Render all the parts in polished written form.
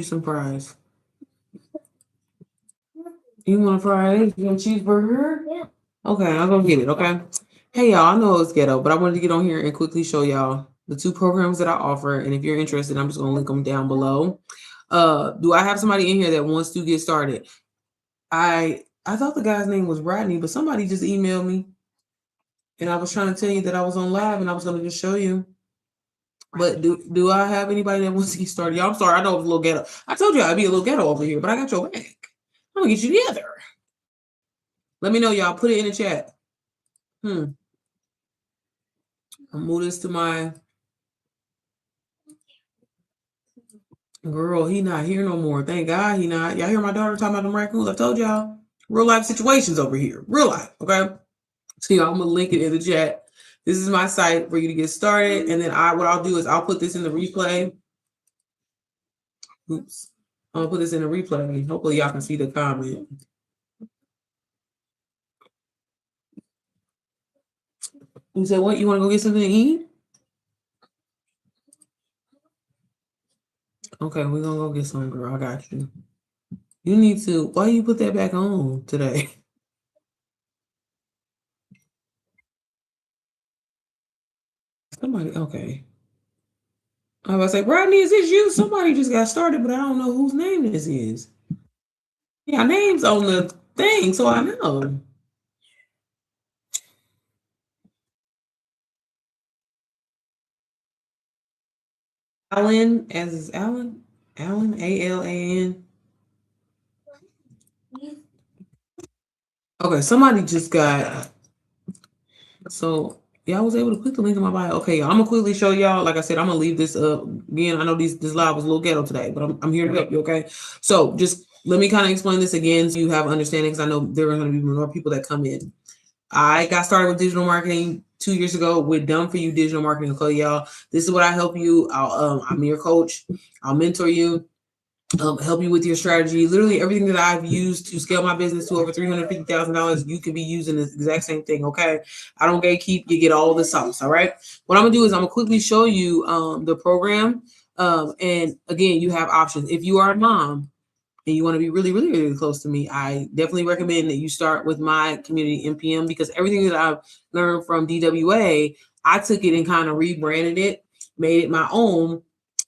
Some fries. You want a fries? You want a cheeseburger? Yeah. Okay, I'll go get it. Okay. Hey y'all, I know it's ghetto, but I wanted to get on here and quickly show y'all the two programs that I offer. And if you're interested, I'm just gonna link them down below. Do I have somebody in here that wants to get started? I thought the guy's name was Rodney, but somebody just emailed me, and I was trying to tell you that I was on live and I was gonna just show you. But do I have anybody that wants to get started? Y'all, I'm sorry, I know it's a little ghetto. I told you I'd be a little ghetto over here, but I got your back. I'm gonna get you together. Let me know, y'all. Put it in the chat. I'll move this to my girl. He not here no more. Thank God he not. Y'all hear my daughter talking about them raccoons? I told y'all. Real life situations over here. Real life. Okay. So y'all, I'm gonna link it in the chat. This is my site for you to get started. And then what I'll do is I'll put this in the replay. Oops. I'll put this in the replay. Hopefully y'all can see the comment. You said what? You want to go get something to eat? Okay, we're gonna go get some, girl. I got you. You need to. Why you put that back on today? Somebody. Okay. I was like, Rodney, is this you? Somebody just got started, but I don't know whose name this is. Yeah, name's on the thing, so I know. Alan, as is Alan, Alan. Okay, somebody just got. So y'all was able to click the link in my bio. Okay, y'all, I'm gonna quickly show y'all. Like I said, I'm gonna leave this up again. I know this live was a little ghetto today, but I'm here to help you. Okay, so just let me kind of explain this again so you have understanding, because I know there are going to be more people that come in. I got started with digital marketing 2 years ago with Done For You Digital Marketing. Okay, y'all, this is what I help you. I'm your coach. I'll mentor you. Help you with your strategy. Literally everything that I've used to scale my business to over $350,000, you can be using the exact same thing. Okay, I don't gatekeep. You get all the sauce. All right. What I'm gonna do is I'm gonna quickly show you the program. And again, you have options. If you are a mom and you want to be really, really, really close to me, I definitely recommend that you start with my community NPM, because everything that I've learned from DWA, I took it and kind of rebranded it, made it my own,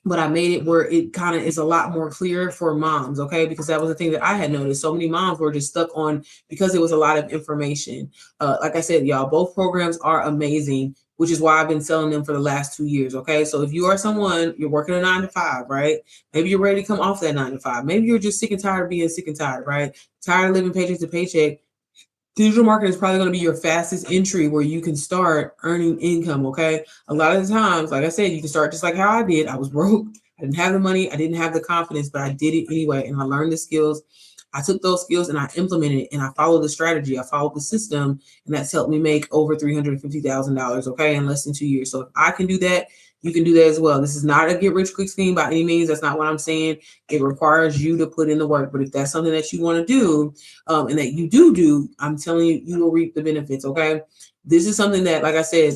but I made it where it kind of is a lot more clear for moms, okay? Because that was the thing that I had noticed. So many moms were just stuck on, because it was a lot of information. Like I said, y'all, both programs are amazing, which is why I've been selling them for the last 2 years, okay? So if you are someone, you're working a 9 to 5, right? Maybe you're ready to come off that 9 to 5. Maybe you're just sick and tired of being sick and tired, right? Tired of living paycheck to paycheck. Digital marketing is probably going to be your fastest entry where you can start earning income. Okay. A lot of the times, like I said, you can start just like how I did. I was broke. I didn't have the money. I didn't have the confidence, but I did it anyway. And I learned the skills. I took those skills and I implemented it, and I followed the strategy. I followed the system, and that's helped me make over $350,000. Okay. In less than 2 years. So if I can do that, you can do that as well. This is not a get rich quick scheme by any means. That's not what I'm saying. It requires you to put in the work. But if that's something that you want to do, and that you do, I'm telling you, you will reap the benefits. Okay. This is something that, like I said,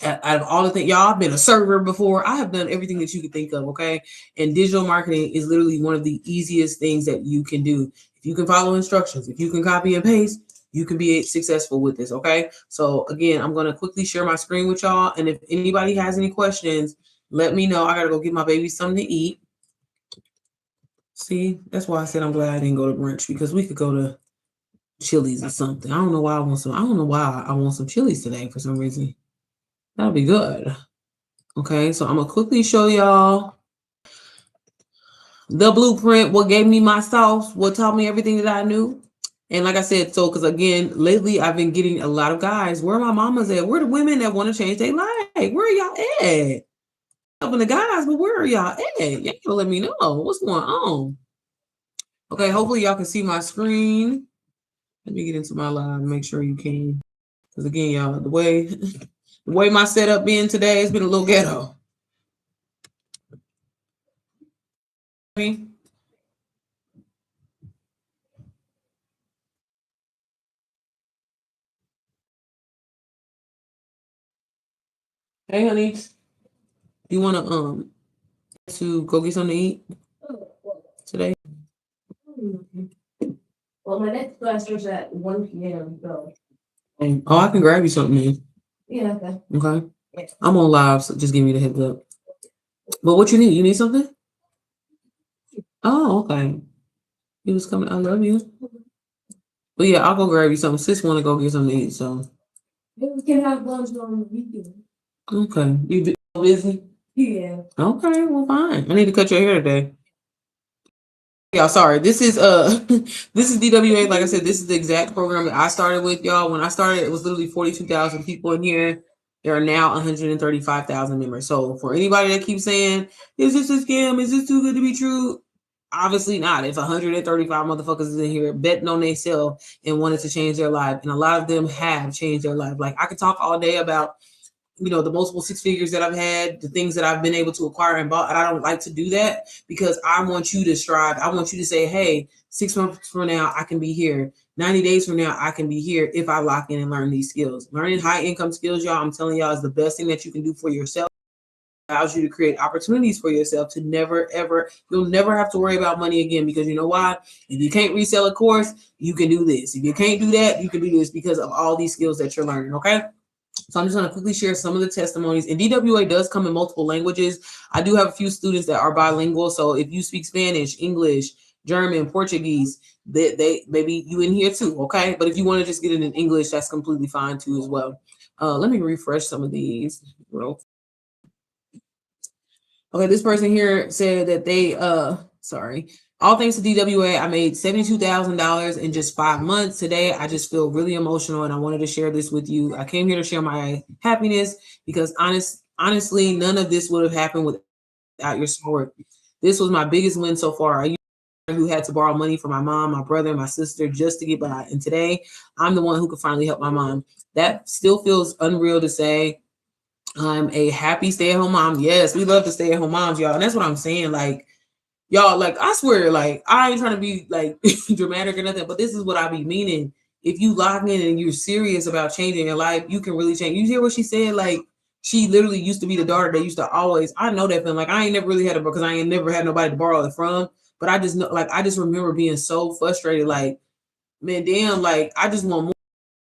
out of all the things, y'all, I've been a server before. I have done everything that you could think of. Okay. And digital marketing is literally one of the easiest things that you can do. If you can follow instructions, if you can copy and paste, you can be successful with this. Okay. So again, I'm going to quickly share my screen with y'all. And if anybody has any questions, let me know. I got to go get my baby something to eat. See, that's why I said I'm glad I didn't go to brunch, because we could go to Chili's or something. I don't know why I want some. I don't know why I want some Chili's today for some reason. That'll be good. Okay, so I'm gonna quickly show y'all the blueprint, what gave me my sauce, what taught me everything that I knew. And like I said, so because again, lately I've been getting a lot of guys. Where are my mamas at? Where are the women that want to change their life? Where are y'all at? Helping the guys, but where are y'all at? Y'all gotta let me know what's going on. Okay, hopefully y'all can see my screen. Let me get into my live and make sure you can. Because again, y'all, the way my setup been today, it's been a little ghetto. Hey, honey, you wanna to go get something to eat? today? Well, my next class starts at 1 p.m. So. Oh, I can grab you something, man. Yeah. Okay. Okay. Yeah. I'm on live, so just give me the heads up. But what you need? You need something? Oh, okay. He was coming. I love you. But yeah, I'll go grab you something. Sis want to go get something to eat, so. We can have lunch on the weekend. Okay. You busy? Yeah. Okay, well, fine. I need to cut your hair today. Y'all, sorry. This is this is DWA. Like I said, this is the exact program that I started with, y'all. When I started, it was literally 42,000 people in here. There are now 135,000 members. So for anybody that keeps saying, "Is this a scam? Is this too good to be true?" Obviously not. If 135 motherfuckers is in here betting on themselves and wanted to change their life, and a lot of them have changed their life. Like I could talk all day about the multiple six figures that I've had, the things that I've been able to acquire and bought. And I don't like to do that because I want you to strive. I want you to say, hey, 6 months from now, I can be here. 90 days from now, I can be here if I lock in and learn these skills. Learning high income skills, y'all, I'm telling y'all, is the best thing that you can do for yourself. It allows you to create opportunities for yourself to never, ever, you'll never have to worry about money again, because you know why? If you can't resell a course, you can do this. If you can't do that, you can do this because of all these skills that you're learning, okay? So I'm just going to quickly share some of the testimonies. And DWA does come in multiple languages. I do have a few students that are bilingual. So if you speak Spanish, English, German, Portuguese, they maybe you in here too, okay? But if you want to just get it in English, that's completely fine too as well. Let me refresh some of these. Okay, this person here said that they all thanks to DWA, I made $72,000 in just 5 months. Today, I just feel really emotional, and I wanted to share this with you. I came here to share my happiness because honestly, none of this would have happened without your support. This was my biggest win so far. I who had to borrow money from my mom, my brother, and my sister just to get by. And today, I'm the one who could finally help my mom. That still feels unreal to say. I'm a happy stay-at-home mom. Yes, we love the stay-at-home moms, y'all. And that's what I'm saying. Like, y'all, like, I swear, like, I ain't trying to be like dramatic or nothing, but this is what I be meaning. If you lock in and you're serious about changing your life, you can really change. You hear what she said? Like, she literally used to be the daughter that used to always, I know that feeling. Like, I ain't never really had it because I ain't never had nobody to borrow it from. But I just know, like, I just remember being so frustrated. Like, man, damn, like, I just want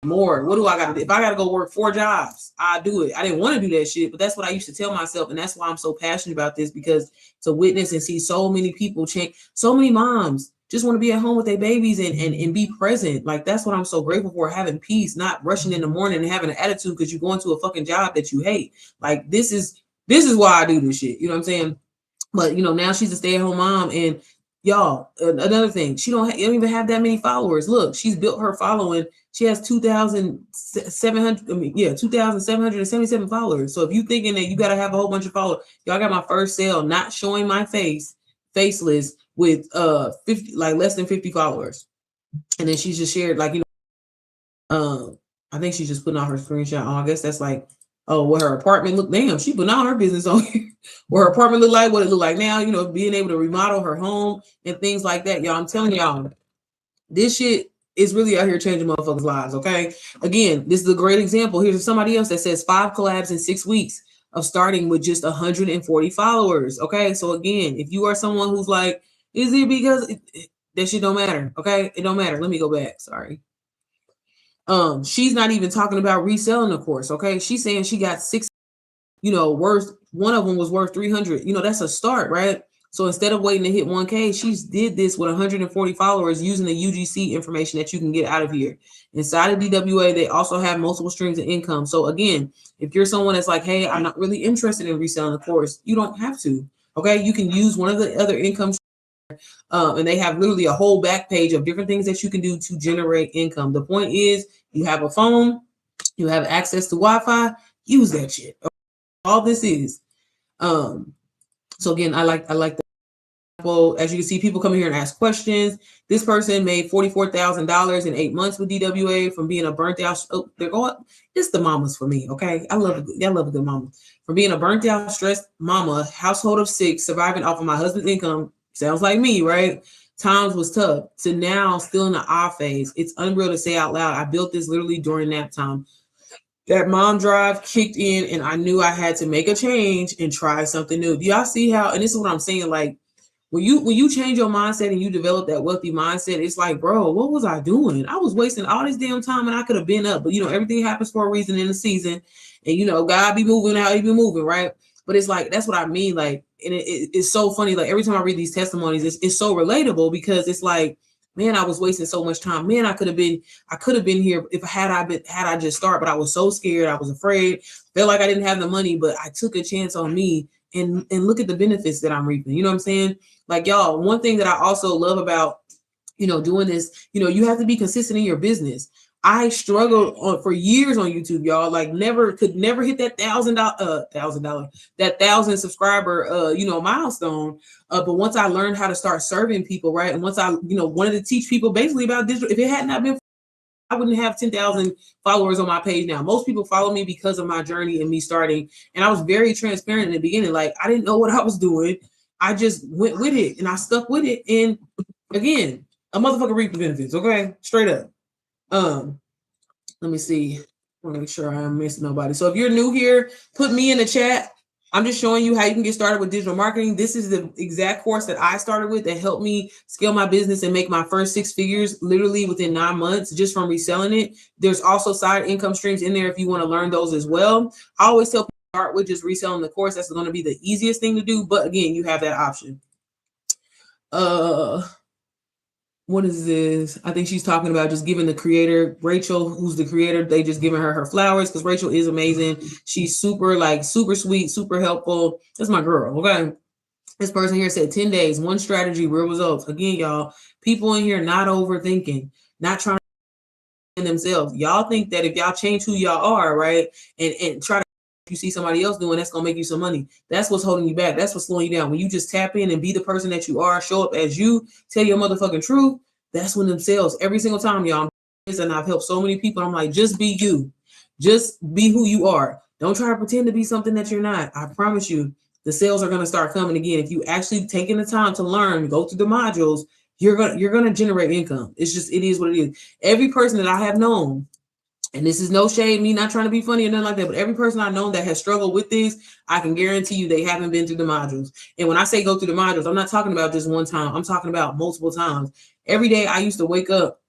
more. What do I got to do? If I got to go work 4 jobs, I do it. I didn't want to do that shit, but that's what I used to tell myself. And that's why I'm so passionate about this, because to witness and see so many people change, so many moms just want to be at home with their babies and be present. Like, that's what I'm so grateful for, having peace, not rushing in the morning and having an attitude because you're going to a fucking job that you hate. Like, this is why I do this shit. You know what I'm saying? But now she's a stay-at-home mom, and y'all, another thing, she don't even have that many followers. Look, she's built her following. She has 2,700. I mean, yeah, 2,777 followers. So if you thinking that you got to have a whole bunch of followers, y'all got my first sale not showing my face, faceless, with 50, like less than 50 followers. And then she just shared, like, I think she's just putting out her screenshot. Oh, I guess that's like, oh, what her apartment look. Damn, she putting all her business on here. What her apartment look like, what it look like now, being able to remodel her home and things like that. Y'all, I'm telling y'all, this shit is really out here changing motherfuckers' lives, okay? Again, this is a great example. Here's somebody else that says 5 collabs in 6 weeks of starting with just 140 followers, okay? So again, if you are someone who's like, is it because that shit don't matter, okay? It don't matter. Let me go back, sorry. She's not even talking about reselling the course, okay? She's saying she got 6, worth, one of them was worth 300. That's a start, right? So instead of waiting to hit 1K, she's did this with 140 followers using the UGC information that you can get out of here. Inside of DWA, they also have multiple streams of income. So again, if you're someone that's like, hey, I'm not really interested in reselling the course, you don't have to, okay? You can use one of the other income, and they have literally a whole back page of different things that you can do to generate income. The point is, you have a phone, you have access to Wi-Fi, use that shit. All this is. So again, I like that. Well, as you can see, people come here and ask questions. This person made $44,000 in 8 months with DWA from being a burnt out. Oh, they're going. It's the mamas for me, okay? I love a good mama. From being a burnt out, stressed mama, household of 6, surviving off of my husband's income. Sounds like me, right? Times was tough. To now, still in the off phase. It's unreal to say out loud. I built this literally during nap time. That mom drive kicked in, and I knew I had to make a change and try something new. Do y'all see how? And this is what I'm saying, like, When you change your mindset and you develop that wealthy mindset, it's like, bro, what was I doing? I was wasting all this damn time and I could have been up. But everything happens for a reason in the season. And God be moving how he be moving, right? But it's like, that's what I mean. Like, and it's so funny. Like every time I read these testimonies, it's so relatable because it's like, man, I was wasting so much time. Man, I could have been here if had I just started, but I was so scared. I was afraid, felt like I didn't have the money, but I took a chance on me and look at the benefits that I'm reaping. You know what I'm saying? Like, y'all, one thing that I also love about, doing this, you have to be consistent in your business. I struggled for years on YouTube, y'all. Like, could never hit that $1,000 subscriber, milestone. But once I learned how to start serving people, right, and once I, wanted to teach people basically about digital, if it had not been, I wouldn't have 10,000 followers on my page now. Most people follow me because of my journey and me starting. And I was very transparent in the beginning. Like, I didn't know what I was doing. I just went with it and I stuck with it. And again, a motherfucker reap the benefits. Okay, straight up. Let me see. I want to make sure I'm missing nobody. So if you're new here, put me in the chat. I'm just showing you how you can get started with digital marketing. This is the exact course that I started with that helped me scale my business and make my first 6 figures literally within 9 months just from reselling it. There's also side income streams in there if you want to learn those as well. I always tell people start with just reselling the course. That's going to be the easiest thing to do. But again, you have that option. What is this? I think she's talking about just giving the creator, Rachel, who's the creator, they just giving her flowers because Rachel is amazing. She's super sweet, super helpful. That's my girl. Okay. This person here said 10 days, one strategy, real results. Again, y'all, people in here not overthinking, not trying to themselves. Y'all think that if y'all change who y'all are, right, and try to you see somebody else doing, that's gonna make you some money. That's what's holding you back. That's what's slowing you down. When you just tap in and be the person that you are, show up as you, tell your motherfucking truth, that's when them sales every single time, y'all. And I've helped so many people. I'm like, just be you. Just be who you are. Don't try to pretend to be something that you're not. I promise you, the sales are gonna start coming again. If you actually taking the time to learn, go through the modules, you're gonna generate income. It is what it is. Every person that I have known, and this is no shade, me not trying to be funny or nothing like that, but every person I know that has struggled with this, I can guarantee you they haven't been through the modules. And when I say go through the modules, I'm not talking about just one time. I'm talking about multiple times. Every day I used to wake up,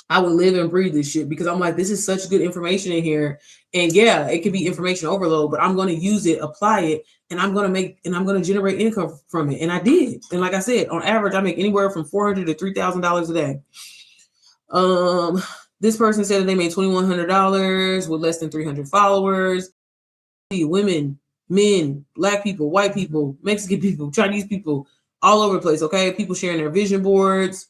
I would live and breathe this shit because I'm like, this is such good information in here. And yeah, it could be information overload, but I'm going to use it, apply it, and I'm going to generate income from it. And I did. And like I said, on average, I make anywhere from $400 to $3,000 a day. This person said that they made $2,100 with less than 300 followers. Women, men, Black people, white people, Mexican people, Chinese people, all over the place. Okay, people sharing their vision boards.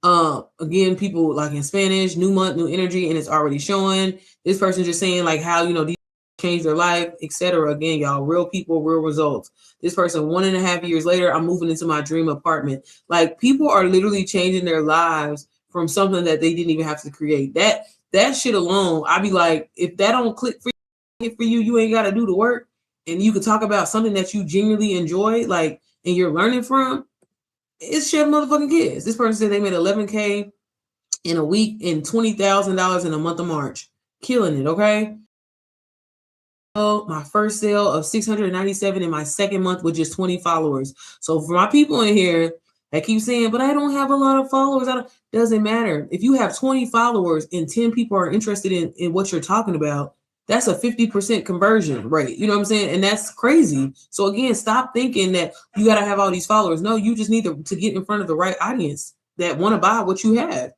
Again, people like in Spanish, new month, new energy, and it's already showing. This person just saying like how these change their life, etc. Again, y'all, real people, real results. This person 1.5 years later, I'm moving into my dream apartment. Like, people are literally changing their lives from something that they didn't even have to create. That shit alone, I'd be like, if that don't click for you, you ain't got to do the work, and you could talk about something that you genuinely enjoy, like, and you're learning from. It's shit motherfucking kids. This person said they made $11K in a week and $20,000 in a month of March. Killing it, okay? My first sale of 697 in my second month with just 20 followers. So for my people in here that keep saying, but I don't have a lot of followers, doesn't matter. If you have 20 followers and 10 people are interested in what you're talking about, that's a 50% conversion rate. You know what I'm saying? And that's crazy. So again, stop thinking that you got to have all these followers. No, you just need to get in front of the right audience that want to buy what you have.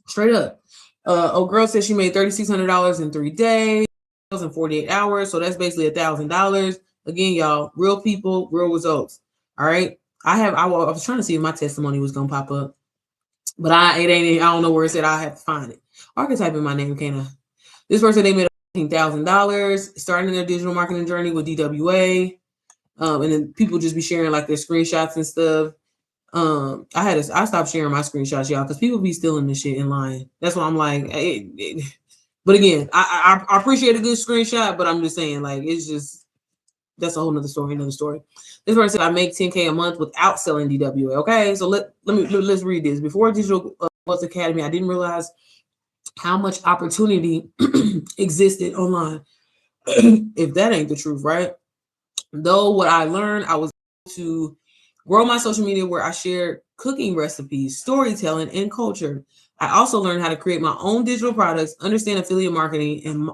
Straight up. Girl said she made $3,600 in 3 days and 48 hours. So that's basically $1,000. Again, y'all, real people, real results. All right. I was trying to see if my testimony was going to pop up, but I don't know where it said. I have to find it. I can type in my name, can't I? This person, they made $18,000 starting their digital marketing journey with DWA. And then people just be sharing like their screenshots and stuff. I stopped sharing my screenshots, y'all, because people be stealing this shit and lying. That's why I'm like, but again, I appreciate a good screenshot, but I'm just saying, like, it's just, that's a whole nother story. This person said I make 10K a month without selling DWA. Okay, so let's read this. Before Digital Wealth Academy, I didn't realize how much opportunity existed online. If that ain't the truth, right? Though what I learned, I was able to grow my social media where I share cooking recipes, storytelling, and culture. I also learned how to create my own digital products, understand affiliate marketing, and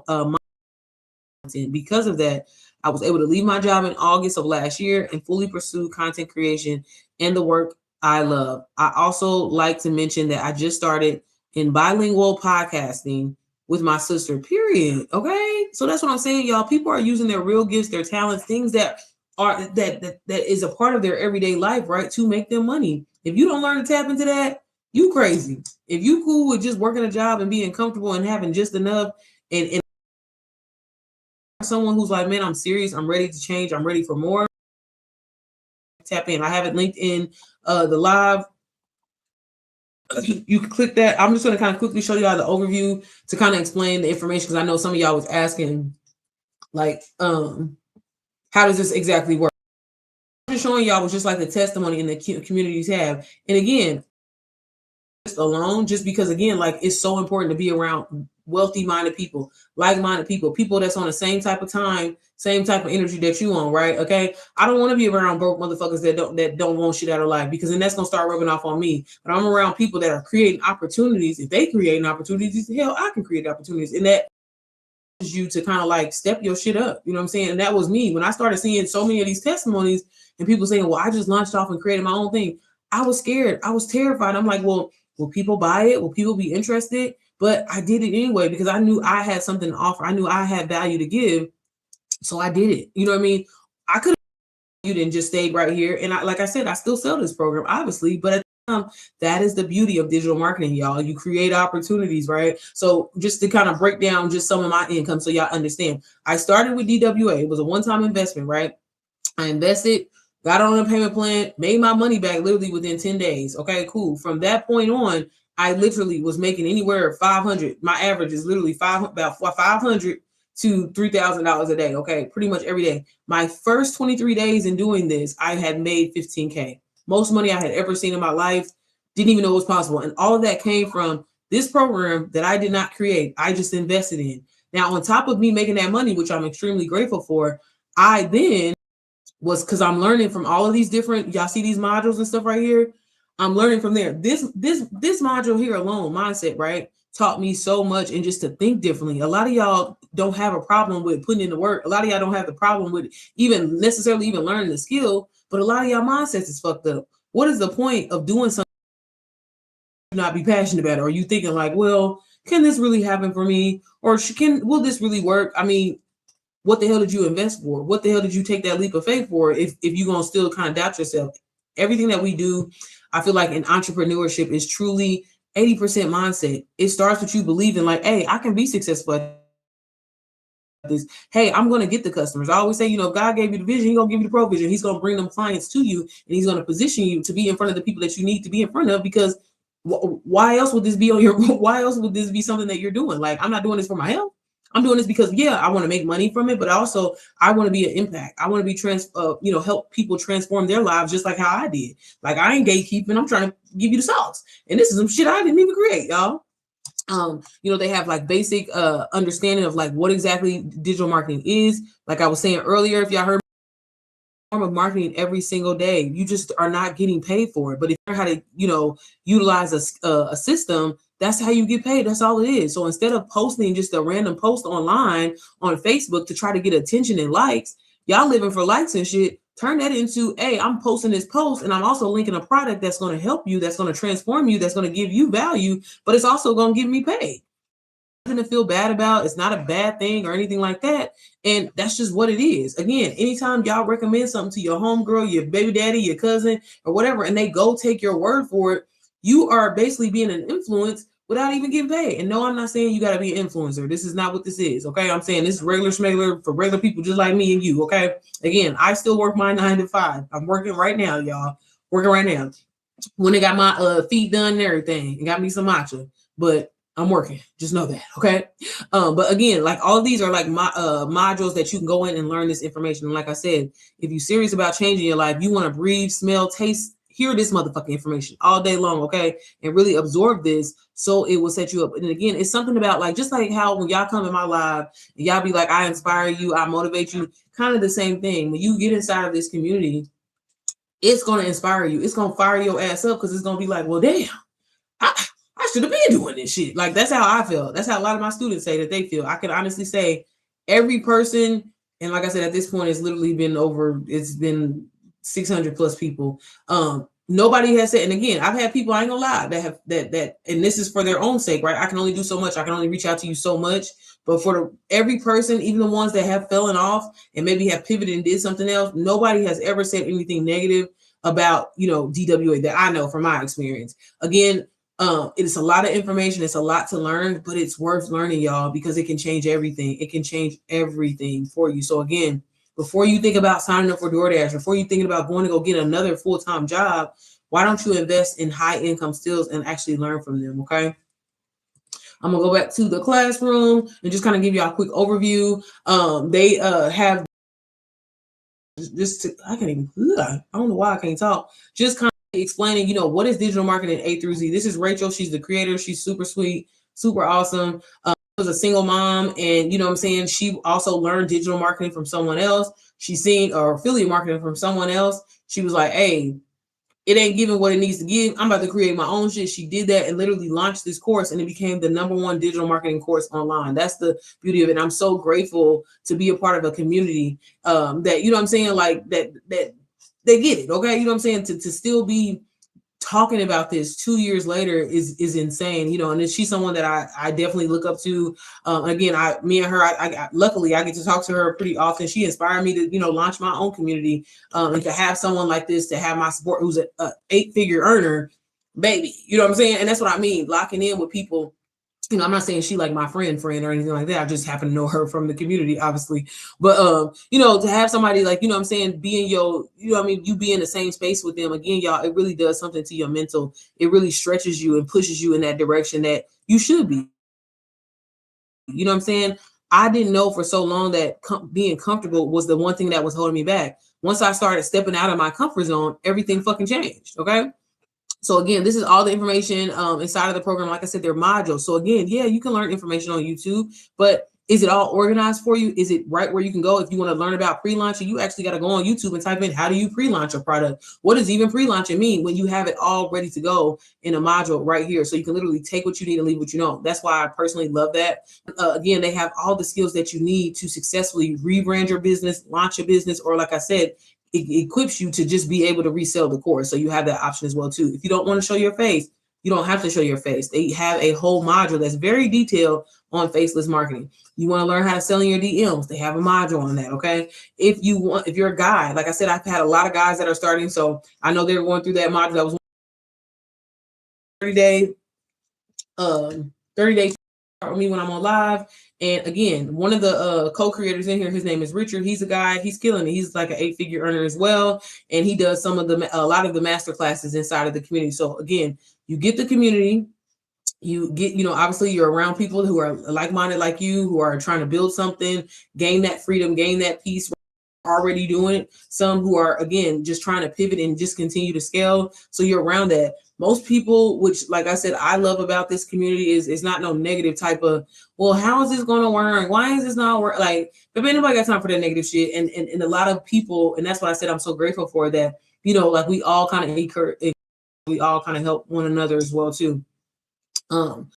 content. Because of that, I was able to leave my job in August of last year and fully pursue content creation and the work I love. I also like to mention that I just started in bilingual podcasting with my sister, period. Okay. So that's what I'm saying, y'all. People are using their real gifts, their talents, things that are that is a part of their everyday life, right? To make them money. If you don't learn to tap into that, you crazy. If you cool with just working a job and being comfortable and having just enough and someone who's like, man, I'm serious, I'm ready to change, I'm ready for more, tap in. I have it linked in the live. You can click that. I'm just going to kind of quickly show y'all the overview to kind of explain the information because I know some of y'all was asking, like, how does this exactly work? I'm just showing y'all was just like the testimony in the communities have. And again, just alone, just because again, like it's so important to be around wealthy minded people, like-minded people, people that's on the same type of time, same type of energy that you on, right? Okay. I don't want to be around broke motherfuckers that don't want shit out of life because then that's gonna start rubbing off on me. But I'm around people that are creating opportunities. If they create opportunities, hell, I can create opportunities. And that you to kind of like step your shit up. You know what I'm saying? And that was me. When I started seeing so many of these testimonies and people saying, well, I just launched off and created my own thing. I was scared. I was terrified. I'm like, well, will people buy it? Will people be interested? But I did it anyway because I knew I had something to offer. I knew I had value to give. So I did it. You know what I mean? I could have you didn't just stayed right here. And like I said, I still sell this program, obviously, but at the time, that is the beauty of digital marketing, y'all. You create opportunities, right? So just to kind of break down just some of my income so y'all understand. I started with DWA. It was a one-time investment, right? I invested, got on a payment plan, made my money back literally within 10 days. Okay, cool. From that point on, I literally was making anywhere 500. My average is literally about 500 to $3,000 a day. Okay, pretty much every day. My first 23 days in doing this, I had made 15K. Most money I had ever seen in my life. Didn't even know it was possible. And all of that came from this program that I did not create. I just invested in. Now, on top of me making that money, which I'm extremely grateful for, I then was because I'm learning from all of these different, y'all see these modules and stuff right here. I'm learning from there. This module here alone, mindset, right, taught me so much and just to think differently. A lot of y'all don't have a problem with putting in the work. A lot of y'all don't have the problem with even necessarily even learning the skill, but a lot of y'all mindsets is fucked up. What is the point of doing something you not be passionate about it? Or you thinking like, well, can this really happen for me? Or will this really work? I mean, what the hell did you invest for? What the hell did you take that leap of faith for if you're going to still kind of doubt yourself? Everything that we do, I feel like in entrepreneurship is truly 80% mindset. It starts with you believing like, hey, I can be successful at this. Hey, I'm going to get the customers. I always say, you know, if God gave you the vision, he's going to give you the provision. He's going to bring them clients to you and he's going to position you to be in front of the people that you need to be in front of because why else would this be on your, why else would this be something that you're doing? Like, I'm not doing this for my health. I'm doing this because yeah, I want to make money from it, but also I want to be an impact. I want to be help people transform their lives just like how I did. Like I ain't gatekeeping. I'm trying to give you the sauce, and this is some shit I didn't even create, y'all. They have like basic understanding of like what exactly digital marketing is. Like I was saying earlier, if y'all heard form of marketing every single day, you just are not getting paid for it. But if you learn how to, utilize a system, that's how you get paid. That's all it is. So instead of posting just a random post online on Facebook to try to get attention and likes, y'all living for likes and shit. Turn that into, hey, I'm posting this post and I'm also linking a product that's going to help you, that's going to transform you, that's going to give you value, but it's also going to give me pay. Nothing to feel bad about. It's not a bad thing or anything like that. And that's just what it is. Again, anytime y'all recommend something to your homegirl, your baby daddy, your cousin, or whatever, and they go take your word for it, you are basically being an influence without even getting paid. And no, I'm not saying you got to be an influencer. This is not what this is. Okay. I'm saying this is regular schmegler for regular people just like me and you. Okay. Again, I still work my 9 to 5. I'm working right now, y'all. Working right now. When they got my feet done and everything, and got me some matcha. But I'm working. Just know that, okay? But again, like all of these are like my modules that you can go in and learn this information. And like I said, if you're serious about changing your life, you want to breathe, smell, taste, hear this motherfucking information all day long, okay? And really absorb this so it will set you up. And again, it's something about like just like how when y'all come in my live and y'all be like, I inspire you, I motivate you, kind of the same thing. When you get inside of this community, it's going to inspire you. It's going to fire your ass up because it's going to be like, well, damn, I should have been doing this shit. Like, that's how I feel. That's how a lot of my students say that they feel. I can honestly say every person, and like I said, at this point, it's been 600 plus people. Nobody has said, and again, I've had people, I ain't gonna lie, that have that, and this is for their own sake, right? I can only do so much. I can only reach out to you so much. But for every person, even the ones that have fallen off and maybe have pivoted and did something else, nobody has ever said anything negative about, DWA that I know from my experience. Again, it's a lot of information. It's a lot to learn, but it's worth learning, y'all, because it can change everything. It can change everything for you. So again, before you think about signing up for DoorDash, before you thinking about going to go get another full-time job, why don't you invest in high income skills and actually learn from them? Okay. I'm gonna go back to the classroom and just kind of give you a quick overview. They have I can't even, I don't know why I can't talk. Just kind of explaining, what is digital marketing A through Z. This is Rachel. She's the creator. She's super sweet, super awesome. Was a single mom, and what I'm saying, she also learned digital marketing from someone else. She's seen or affiliate marketing from someone else. She was like, hey, it ain't giving what it needs to give. I'm about to create my own shit. She did that and literally launched this course, and it became the #1 digital marketing course online. That's the beauty of it. And I'm so grateful to be a part of a community that, I'm saying, like that they get it. Okay. You know what I'm saying? To still be talking about this 2 years later is insane, and she's someone that I definitely look up to. Again, me and her, I luckily I get to talk to her pretty often. She inspired me to, launch my own community, and to have someone like this, to have my support, who's a 8-figure earner, baby, you know what I'm saying? And that's what I mean, locking in with people. I'm not saying she like my friend or anything like that. I just happen to know her from the community, obviously. But to have somebody like, I'm saying, be in your, you be in the same space with them, again, y'all, it really does something to your mental. It really stretches you and pushes you in that direction that you should be. You know what I'm saying? I didn't know for so long that being comfortable was the one thing that was holding me back. Once I started stepping out of my comfort zone, everything fucking changed. Okay. So again, this is all the information inside of the program. Like I said, they're modules. So again, yeah, you can learn information on YouTube, but is it all organized for you? Is it right where you can go? If you want to learn about pre-launching, you actually got to go on YouTube and type in, how do you pre-launch a product? What does even pre-launching mean when you have it all ready to go in a module right here? So you can literally take what you need and leave what you don't. That's why I personally love that. Again, they have all the skills that you need to successfully rebrand your business, launch a business, or like I said, it equips you to just be able to resell the course. So you have that option as well too. If you don't want to show your face, you don't have to show your face. They have a whole module that's very detailed on faceless marketing. You want to learn how to sell in your DMs, they have a module on that. Okay. If you're a guy, like I said, I've had a lot of guys that are starting. So I know they're going through that module. That was 30 days for me when I'm on live. And again, one of the co-creators in here, his name is Richard. He's a guy, he's killing it. He's like an 8-figure earner as well. And he does a lot of the master classes inside of the community. So again, you get the community, you get, obviously you're around people who are like-minded like you, who are trying to build something, gain that freedom, gain that peace, already doing it. Some who are, again, just trying to pivot and just continue to scale. So you're around that. Most people, which, like I said, I love about this community is not no negative type of, well, how is this going to work? Why is this not work? Like, if anybody got time for that negative shit, and a lot of people, and that's what I said, I'm so grateful for that, like we all kind of we all kind of help one another as well too. I'm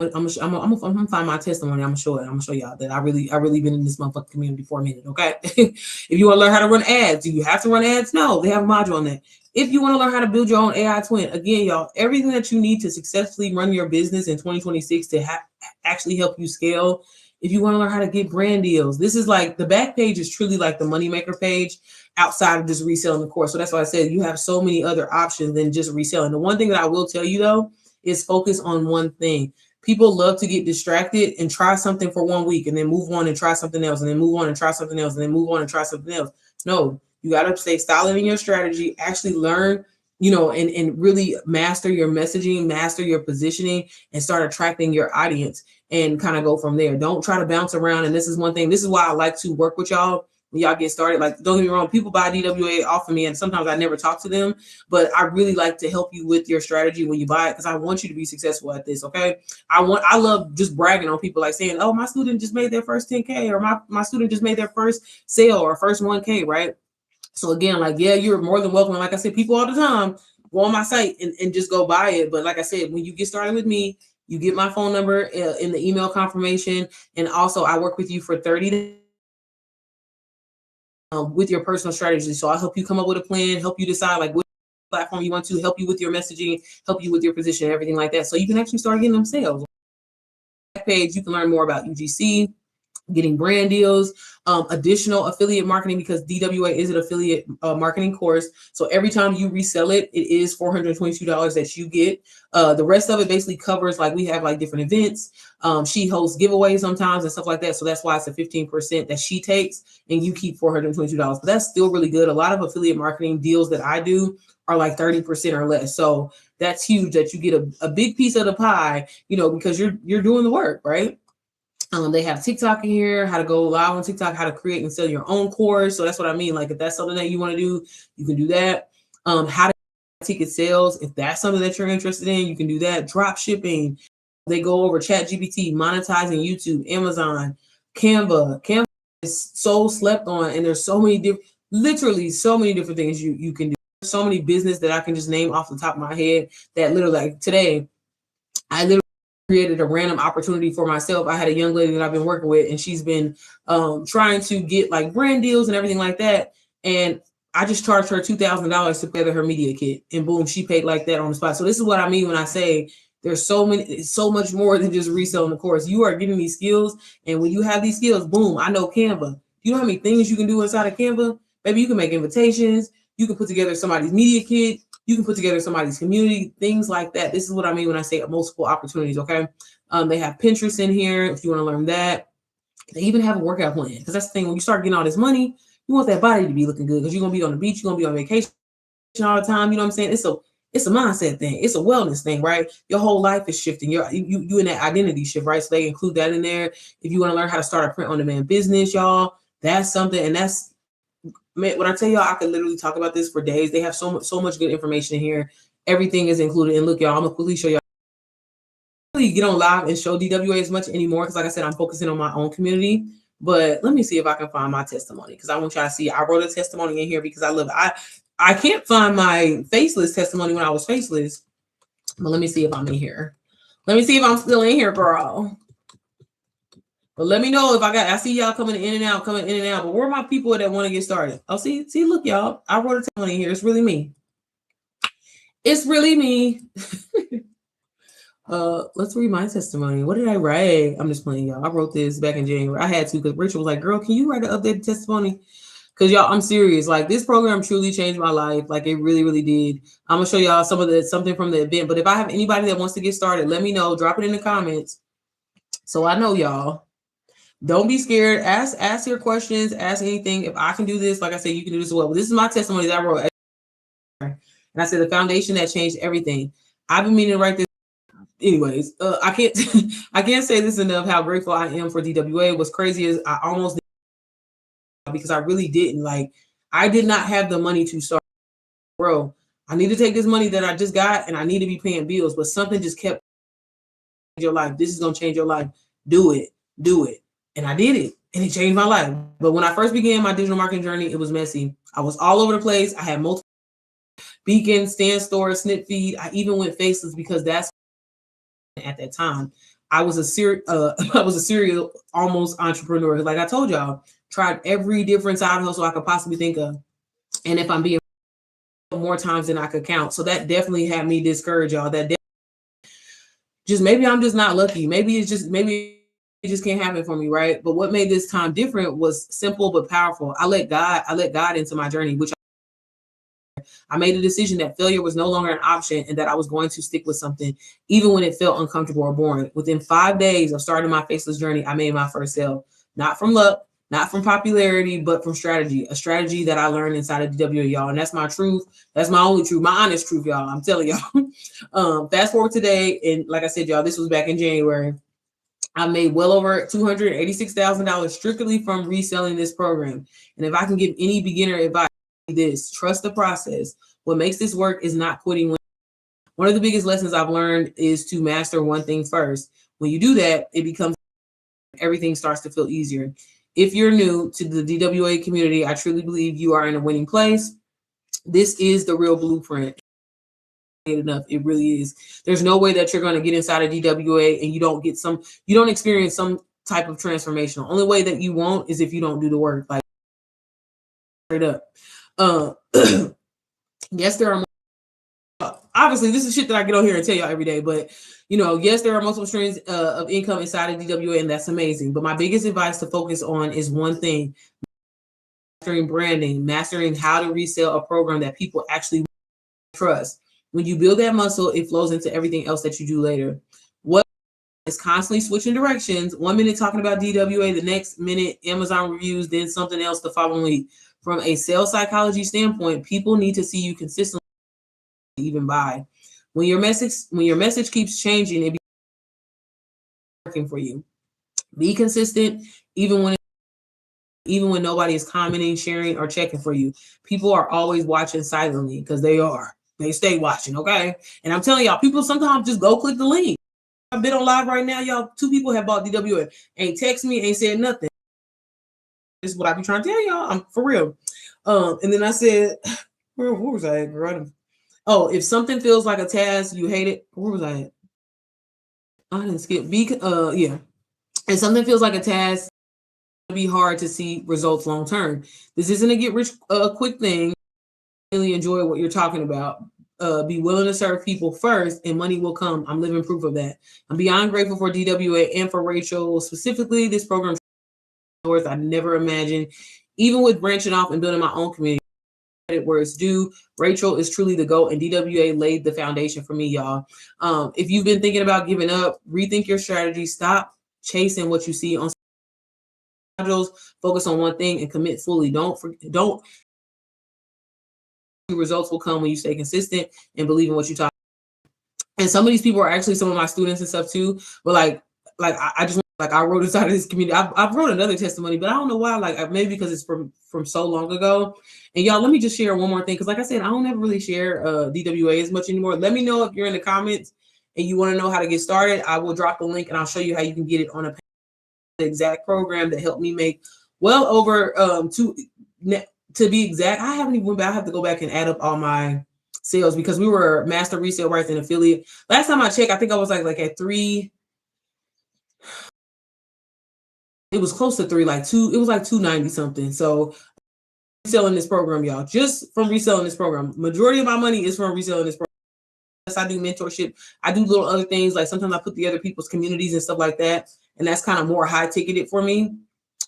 gonna find my testimony. I'm gonna show y'all that I really been in this motherfucking community for a minute. Okay. If you want to learn how to run ads, do you have to run ads? No, they have a module on that. If you want to learn how to build your own AI twin, again, y'all, everything that you need to successfully run your business in 2026 to actually help you scale. If you want to learn how to get brand deals, this is like the back page is truly like the moneymaker page outside of just reselling the course. So that's why I said you have so many other options than just reselling. The one thing that I will tell you though is focus on one thing. People love to get distracted and try something for 1 week and then move on and try something else and then move on and try something else and then move on and try something else. No, you got to stay solid in your strategy, actually learn, and really master your messaging, master your positioning, and start attracting your audience and kind of go from there. Don't try to bounce around. And this is one thing, this is why I like to work with y'all when y'all get started. Like, don't get me wrong, people buy DWA off of me and sometimes I never talk to them, but I really like to help you with your strategy when you buy it, because I want you to be successful at this. Okay. I love just bragging on people, like saying, oh, my student just made their first 10K, or my student just made their first sale or first 1K, right? So again, like, yeah, you're more than welcome. And like I said, people all the time go on my site and just go buy it. But like I said, when you get started with me, you get my phone number in the email confirmation. And also I work with you for 30 days with your personal strategy. So I'll help you come up with a plan, help you decide like what platform you want to, help you with your messaging, help you with your position, everything like that. So you can actually start getting them sales. Page, you can learn more about UGC, getting brand deals, additional affiliate marketing, because DWA is an affiliate marketing course. So every time you resell it, it is $422 that you get. The rest of it basically covers, like, we have like different events. She hosts giveaways sometimes and stuff like that. So that's why it's a 15% that she takes, and you keep $422. But that's still really good. A lot of affiliate marketing deals that I do are like 30% or less. So that's huge that you get a big piece of the pie, because you're doing the work, right? They have TikTok in here, how to go live on TikTok, how to create and sell your own course. So that's what I mean. Like, if that's something that you want to do, you can do that. How to ticket sales, if that's something that you're interested in, you can do that. Drop shipping. They go over ChatGPT, monetizing YouTube, Amazon, Canva. Canva is so slept on, and there's so many different, literally so many different things you can do. So many business that I can just name off the top of my head that literally, like today, I literally created a random opportunity for myself. I had a young lady that I've been working with, and she's been trying to get like brand deals and everything like that. And I just charged her $2,000 to pay her media kit, and boom, she paid like that on the spot. So this is what I mean when I say there's so much more than just reselling the course. You are getting these skills, and when you have these skills, boom, I know Canva. You know how many things you can do inside of Canva? Maybe you can make invitations. You can put together somebody's media kit. You can put together somebody's community, things like that. This is what I mean when I say multiple opportunities, okay? They have Pinterest in here if you want to learn that. They even have a workout plan, because that's the thing. When you start getting all this money, you want that body to be looking good, because you're going to be on the beach, you're going to be on vacation all the time. You know what I'm saying? It's a mindset thing. It's a wellness thing, right? Your whole life is shifting. You in that identity shift, right? So they include that in there. If you want to learn how to start a print on demand business, y'all, that's something. And that's, man, when I tell y'all, I could literally talk about this for days. They have so much good information in here. Everything is included. And look, y'all, I'm gonna quickly show y'all. Really get on live and show DWA as much anymore, because like I said, I'm focusing on my own community. But let me see if I can find my testimony, because I want y'all to see. I wrote a testimony in here because I love it. I can't find my faceless testimony when I was faceless, but let me see if I'm in here. Let me see if I'm still in here, girl. But let me know if I see y'all coming in and out. But where are my people that want to get started? Oh, see, look, y'all. I wrote a testimony here. It's really me. It's really me. Let's read my testimony. What did I write? I'm just playing, y'all. I wrote this back in January. I had to, because Rachel was like, girl, can you write an updated testimony? Because y'all, I'm serious. Like, this program truly changed my life. Like, it really, really did. I'm gonna show y'all something from the event. But if I have anybody that wants to get started, let me know. Drop it in the comments, so I know, y'all. Don't be scared. Ask your questions. Ask anything. If I can do this, like I said, you can do this as well. But this is my testimony that I wrote. And I said the foundation that changed everything. I've been meaning to write this. Anyways, I can't I can't say this enough how grateful I am for DWA. What's crazy is I almost did, because I really didn't. Like, I did not have the money to start. Bro, I need to take this money that I just got, and I need to be paying bills. But something just kept your life. This is gonna change your life. Do it. And I did it, and it changed my life. But when I first began my digital marketing journey, it was messy. I was all over the place. I had multiple Beacon, Stand Store, Snip Feed. I even went faceless, because that's at that time. I was a serial almost entrepreneur. Like I told y'all, tried every different side hustle I could possibly think of. And if I'm being more times than I could count. So that definitely had me discouraged, y'all. Maybe I'm just not lucky. Maybe it just can't happen for me, right? But what made this time different was simple but powerful. I let God into my journey, which I made a decision that failure was no longer an option, and that I was going to stick with something, even when it felt uncomfortable or boring. Within 5 days of starting my faceless journey, I made my first sale, not from luck, not from popularity, but from strategy, a strategy that I learned inside of DWA, y'all. And that's my truth. That's my only truth, my honest truth, y'all. I'm telling y'all. Fast forward today, and like I said, y'all, this was back in January. I made well over $286,000 strictly from reselling this program. And if I can give any beginner advice, this: trust the process. What makes this work is not quitting. One of the biggest lessons I've learned is to master one thing first. When you do that, it becomes, everything starts to feel easier. if you're new to the DWA community, I truly believe you are in a winning place. This is the real blueprint. Enough, it really is. There's no way that you're going to get inside of DWA and you don't experience some type of transformation. The only way that you won't is if you don't do the work. Like straight up. Yes, there are obviously this is shit that I get on here and tell y'all every day, but yes, there are multiple streams of income inside of DWA, and that's amazing. But my biggest advice to focus on is one thing: mastering branding, mastering how to resell a program that people actually trust. When you build that muscle, it flows into everything else that you do later. What is constantly switching directions? 1 minute talking about DWA, the next minute Amazon reviews, then something else the following week. From a sales psychology standpoint, people need to see you consistently even buy. When your message keeps changing, it be working for you. Be consistent, even when nobody is commenting, sharing, or checking for you. People are always watching silently because they stay watching, okay? And I'm telling y'all, people sometimes just go click the link. I've been on live right now, y'all. 2 people have bought DWA. Ain't text me, ain't said nothing. This is what I be trying to tell y'all. I'm for real. And then I said, where was I at? Right. Oh, if something feels like a task, you hate it. Where was I at? I didn't skip. Yeah. If something feels like a task, it'll be hard to see results long term. This isn't a get rich quick thing. Really enjoy what you're talking about. Be willing to serve people first, and money will come. I'm living proof of that. I'm beyond grateful for DWA and for Rachel specifically. This program, I never imagined, even with branching off and building my own community. Where it's due. Rachel is truly the GOAT, and DWA laid the foundation for me, y'all. If you've been thinking about giving up, rethink your strategy. Stop chasing what you see on modules. Focus on one thing and commit fully. Don't results will come when you stay consistent and believe in what you talk. And some of these people are actually some of my students and stuff too. But I just I wrote inside of this community. I've wrote another testimony, but I don't know why. Maybe because it's from so long ago. And y'all, let me just share one more thing, because like I said, I don't ever really share DWA as much anymore. Let me know if you're in the comments and you want to know how to get started. I will drop the link and I'll show you how you can get it on the exact program that helped me make well over to be exact. I haven't even went back. I have to go back and add up all my sales because we were master resale rights and affiliate. Last time I checked, I think I was like at 3. It was close to 3, it was like 290 something. So reselling this program, y'all, just from reselling this program. Majority of my money is from reselling this program. Yes, I do mentorship. I do little other things. Like sometimes I put together people's communities and stuff like that. And that's kind of more high ticketed for me.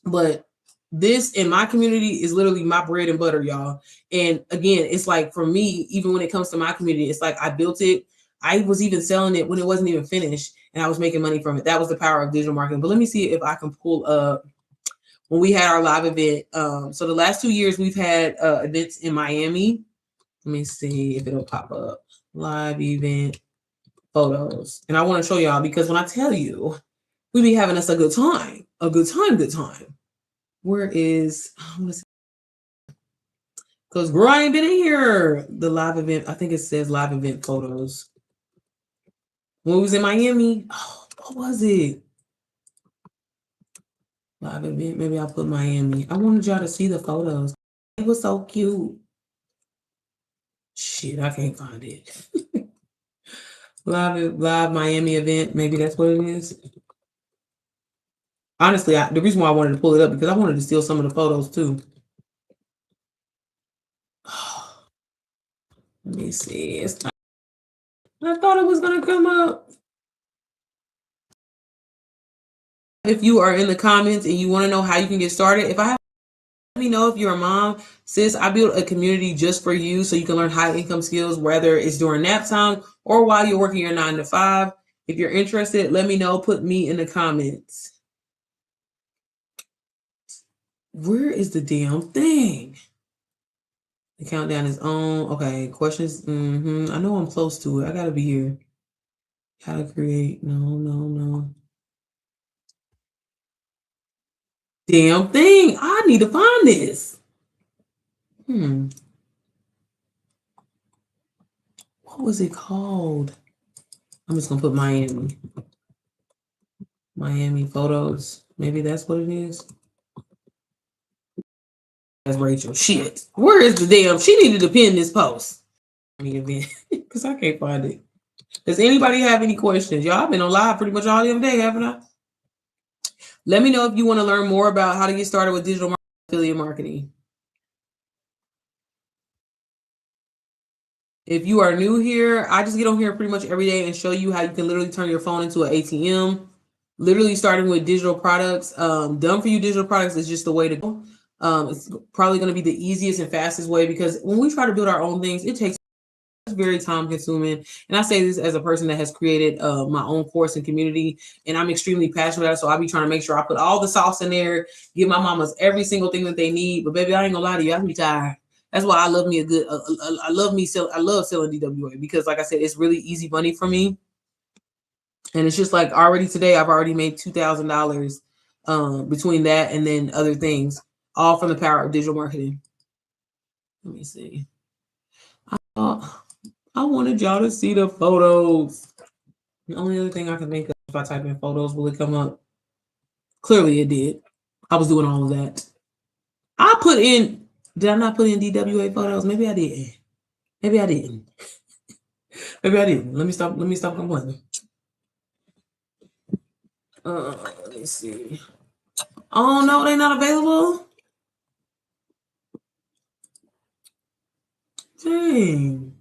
But this in my community is literally my bread and butter, y'all. And again, it's like for me, even when it comes to my community, it's like I built it. I was even selling it when it wasn't even finished, and I was making money from it. That was the power of digital marketing. But let me see if I can pull up when we had our live event. So the last 2 years we've had events in Miami. Let me see if it'll pop up. Live event photos. And I want to show y'all, because when I tell you, we be having us a good time. A good time. Where is, because girl, I ain't been in here. The live event, I think it says live event photos. When we was in Miami, what was it? Live event, maybe I'll put Miami. I wanted y'all to see the photos. It was so cute. Shit, I can't find it. live Miami event, maybe that's what it is. Honestly, the reason why I wanted to pull it up because I wanted to steal some of the photos too. Let me see. I thought it was gonna come up. If you are in the comments and you want to know how you can get started, let me know. If you're a mom, sis, I built a community just for you so you can learn high income skills, whether it's during nap time or while you're working your 9 to 5. If you're interested, let me know. Put me in the comments. Where is the damn thing? The countdown is on. Okay, questions. I know I'm close to it. I gotta be here. How to create? No. Damn thing. I need to find this. What was it called? I'm just gonna put Miami. Miami photos. Maybe that's what it is. That's Rachel. Shit. Where is the damn? She needed to pin this post. Because I can't find it. Does anybody have any questions? Y'all, I've been on live pretty much all damn day, haven't I? Let me know if you want to learn more about how to get started with digital affiliate marketing. If you are new here, I just get on here pretty much every day and show you how you can literally turn your phone into an ATM. Literally starting with digital products. Done for you digital products is just the way to go. It's probably going to be the easiest and fastest way, because when we try to build our own things, it takes very time consuming. And I say this as a person that has created my own course and community, and I'm extremely passionate about it. So I'll be trying to make sure I put all the sauce in there, give my mamas every single thing that they need. But baby, I ain't gonna lie to you, I can be tired. That's why I love me a good. I love selling DWA, because, like I said, it's really easy money for me. And it's just like already today, I've already made $2,000 between that and then other things, all from the power of digital marketing. Let me see. I wanted y'all to see the photos. The only other thing I can think of, if I type in photos, will it come up? Clearly it did. I was doing all of that. Did I not put in DWA photos? Maybe I didn't. Maybe I didn't. Maybe I didn't. Let me stop complaining. Let me see. Oh no, they're not available? Dang.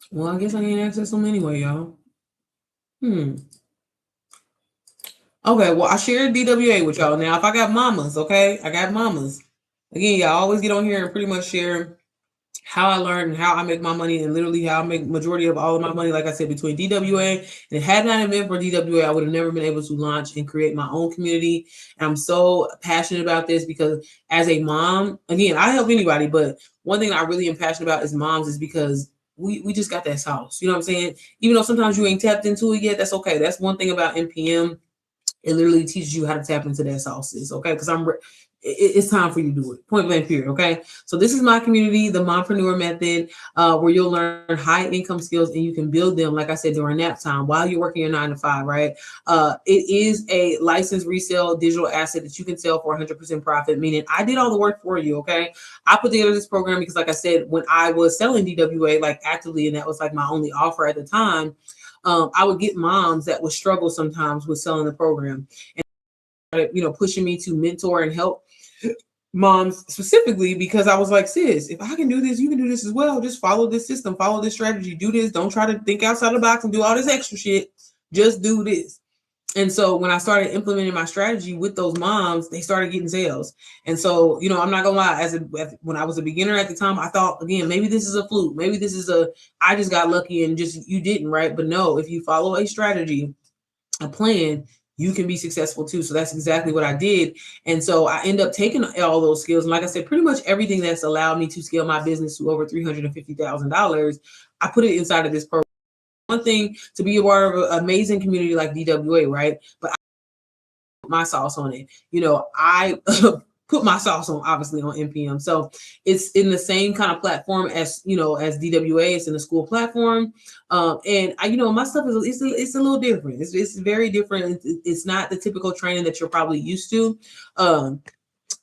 Well, I guess I can't access them anyway, y'all. Okay, well, I shared DWA with y'all. Now, if I got mamas, okay? I got mamas. Again, y'all always get on here and pretty much share how I learned and how I make my money, and literally how I make majority of all of my money, like I said, between DWA. And it had not been for DWA, I would have never been able to launch and create my own community. And I'm so passionate about this because as a mom, again, I help anybody, but one thing I really am passionate about is moms, is because we just got that sauce. You know what I'm saying? Even though sometimes you ain't tapped into it yet, that's okay. That's one thing about NPM. It literally teaches you how to tap into that sauces, okay? Because it's time for you to do it. Point blank, period. Okay. So this is my community, the Mompreneur Method, where you'll learn high income skills and you can build them, like I said, during nap time while you're working your 9 to 5. Right. It is a licensed resale digital asset that you can sell for 100% profit. Meaning, I did all the work for you. Okay. I put together this program because, like I said, when I was selling DWA like actively, and that was like my only offer at the time. I would get moms that would struggle sometimes with selling the program, and pushing me to mentor and help moms specifically, because I was like, sis, if I can do this, you can do this as well. Just follow this system, follow this strategy, do this. Don't try to think outside the box and do all this extra shit. Just do this. And so when I started implementing my strategy with those moms, they started getting sales. And so, I'm not gonna lie, when I was a beginner at the time, I thought, again, maybe this is a fluke. Maybe this is I just got lucky and just you didn't, right? But no, if you follow a strategy, a plan, you can be successful too. So that's exactly what I did. And so I end up taking all those skills. And like I said, pretty much everything that's allowed me to scale my business to over $350,000, I put it inside of this program. One thing to be a part of an amazing community like DWA, right? But I put my sauce on it. I put my sauce on, obviously, on NPM. So it's in the same kind of platform as DWA. It's in the school platform. And my stuff it's a little different. It's very different. It's not the typical training that you're probably used to.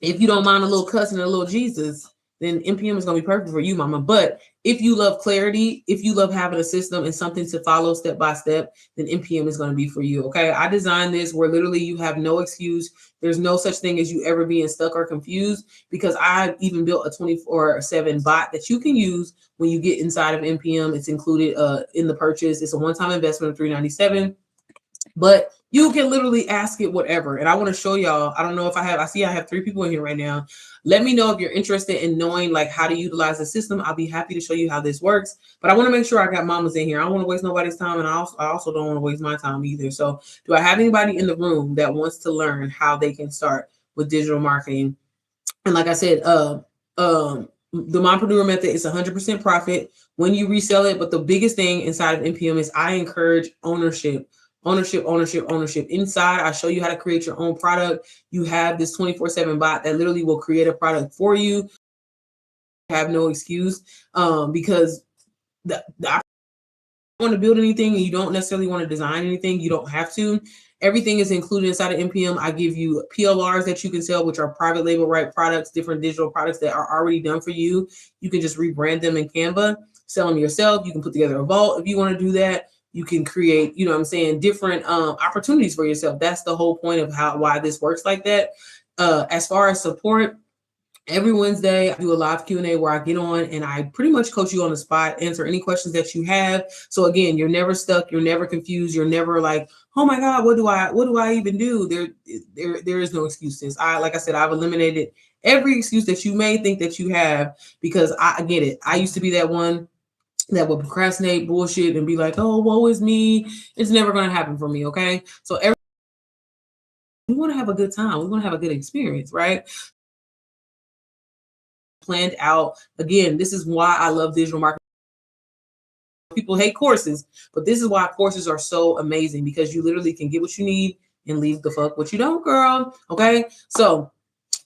If you don't mind a little cussing and a little Jesus, then NPM is going to be perfect for you, mama. But if you love clarity, if you love having a system and something to follow step by step, then NPM is going to be for you. Okay. I designed this where literally you have no excuse. There's no such thing as you ever being stuck or confused, because I even built a 24/7 bot that you can use when you get inside of NPM. It's included in the purchase. It's a one-time investment of $397. But you can literally ask it whatever. And I want to show y'all. I don't know if I see I have 3 people in here right now. Let me know if you're interested in knowing like how to utilize the system. I'll be happy to show you how this works. But I want to make sure I got mamas in here. I don't want to waste nobody's time. And I also don't want to waste my time either. So do I have anybody in the room that wants to learn how they can start with digital marketing? And like I said, the Mompreneur Method is 100% profit when you resell it. But the biggest thing inside of NPM is I encourage ownership. Inside, I show you how to create your own product. You have this 24/7 bot that literally will create a product for you. Have no excuse, because the want to build anything and you don't necessarily want to design anything, you don't have to. Everything is included inside of NPM. I give you PLRs that you can sell, which are private label right products, different digital products that are already done for you. You can just rebrand them in Canva, sell them yourself. You can put together a vault if you want to do that. You can create, you know what I'm saying, different opportunities for yourself. That's the whole point of why this works like that. As far as support, every Wednesday, I do a live Q&A where I get on and I pretty much coach you on the spot, answer any questions that you have. So again, you're never stuck, you're never confused, you're never like, oh my God, what do I even do? There is no excuses. Like I said, I've eliminated every excuse that you may think that you have, because I get it. I used to be that one that would procrastinate, bullshit, and be like, oh, woe is me. It's never going to happen for me. Okay. So we want to have a good time. We want to have a good experience, right? Planned out. Again, this is why I love digital marketing. People hate courses, but this is why courses are so amazing, because you literally can get what you need and leave the fuck what you don't, girl. Okay. So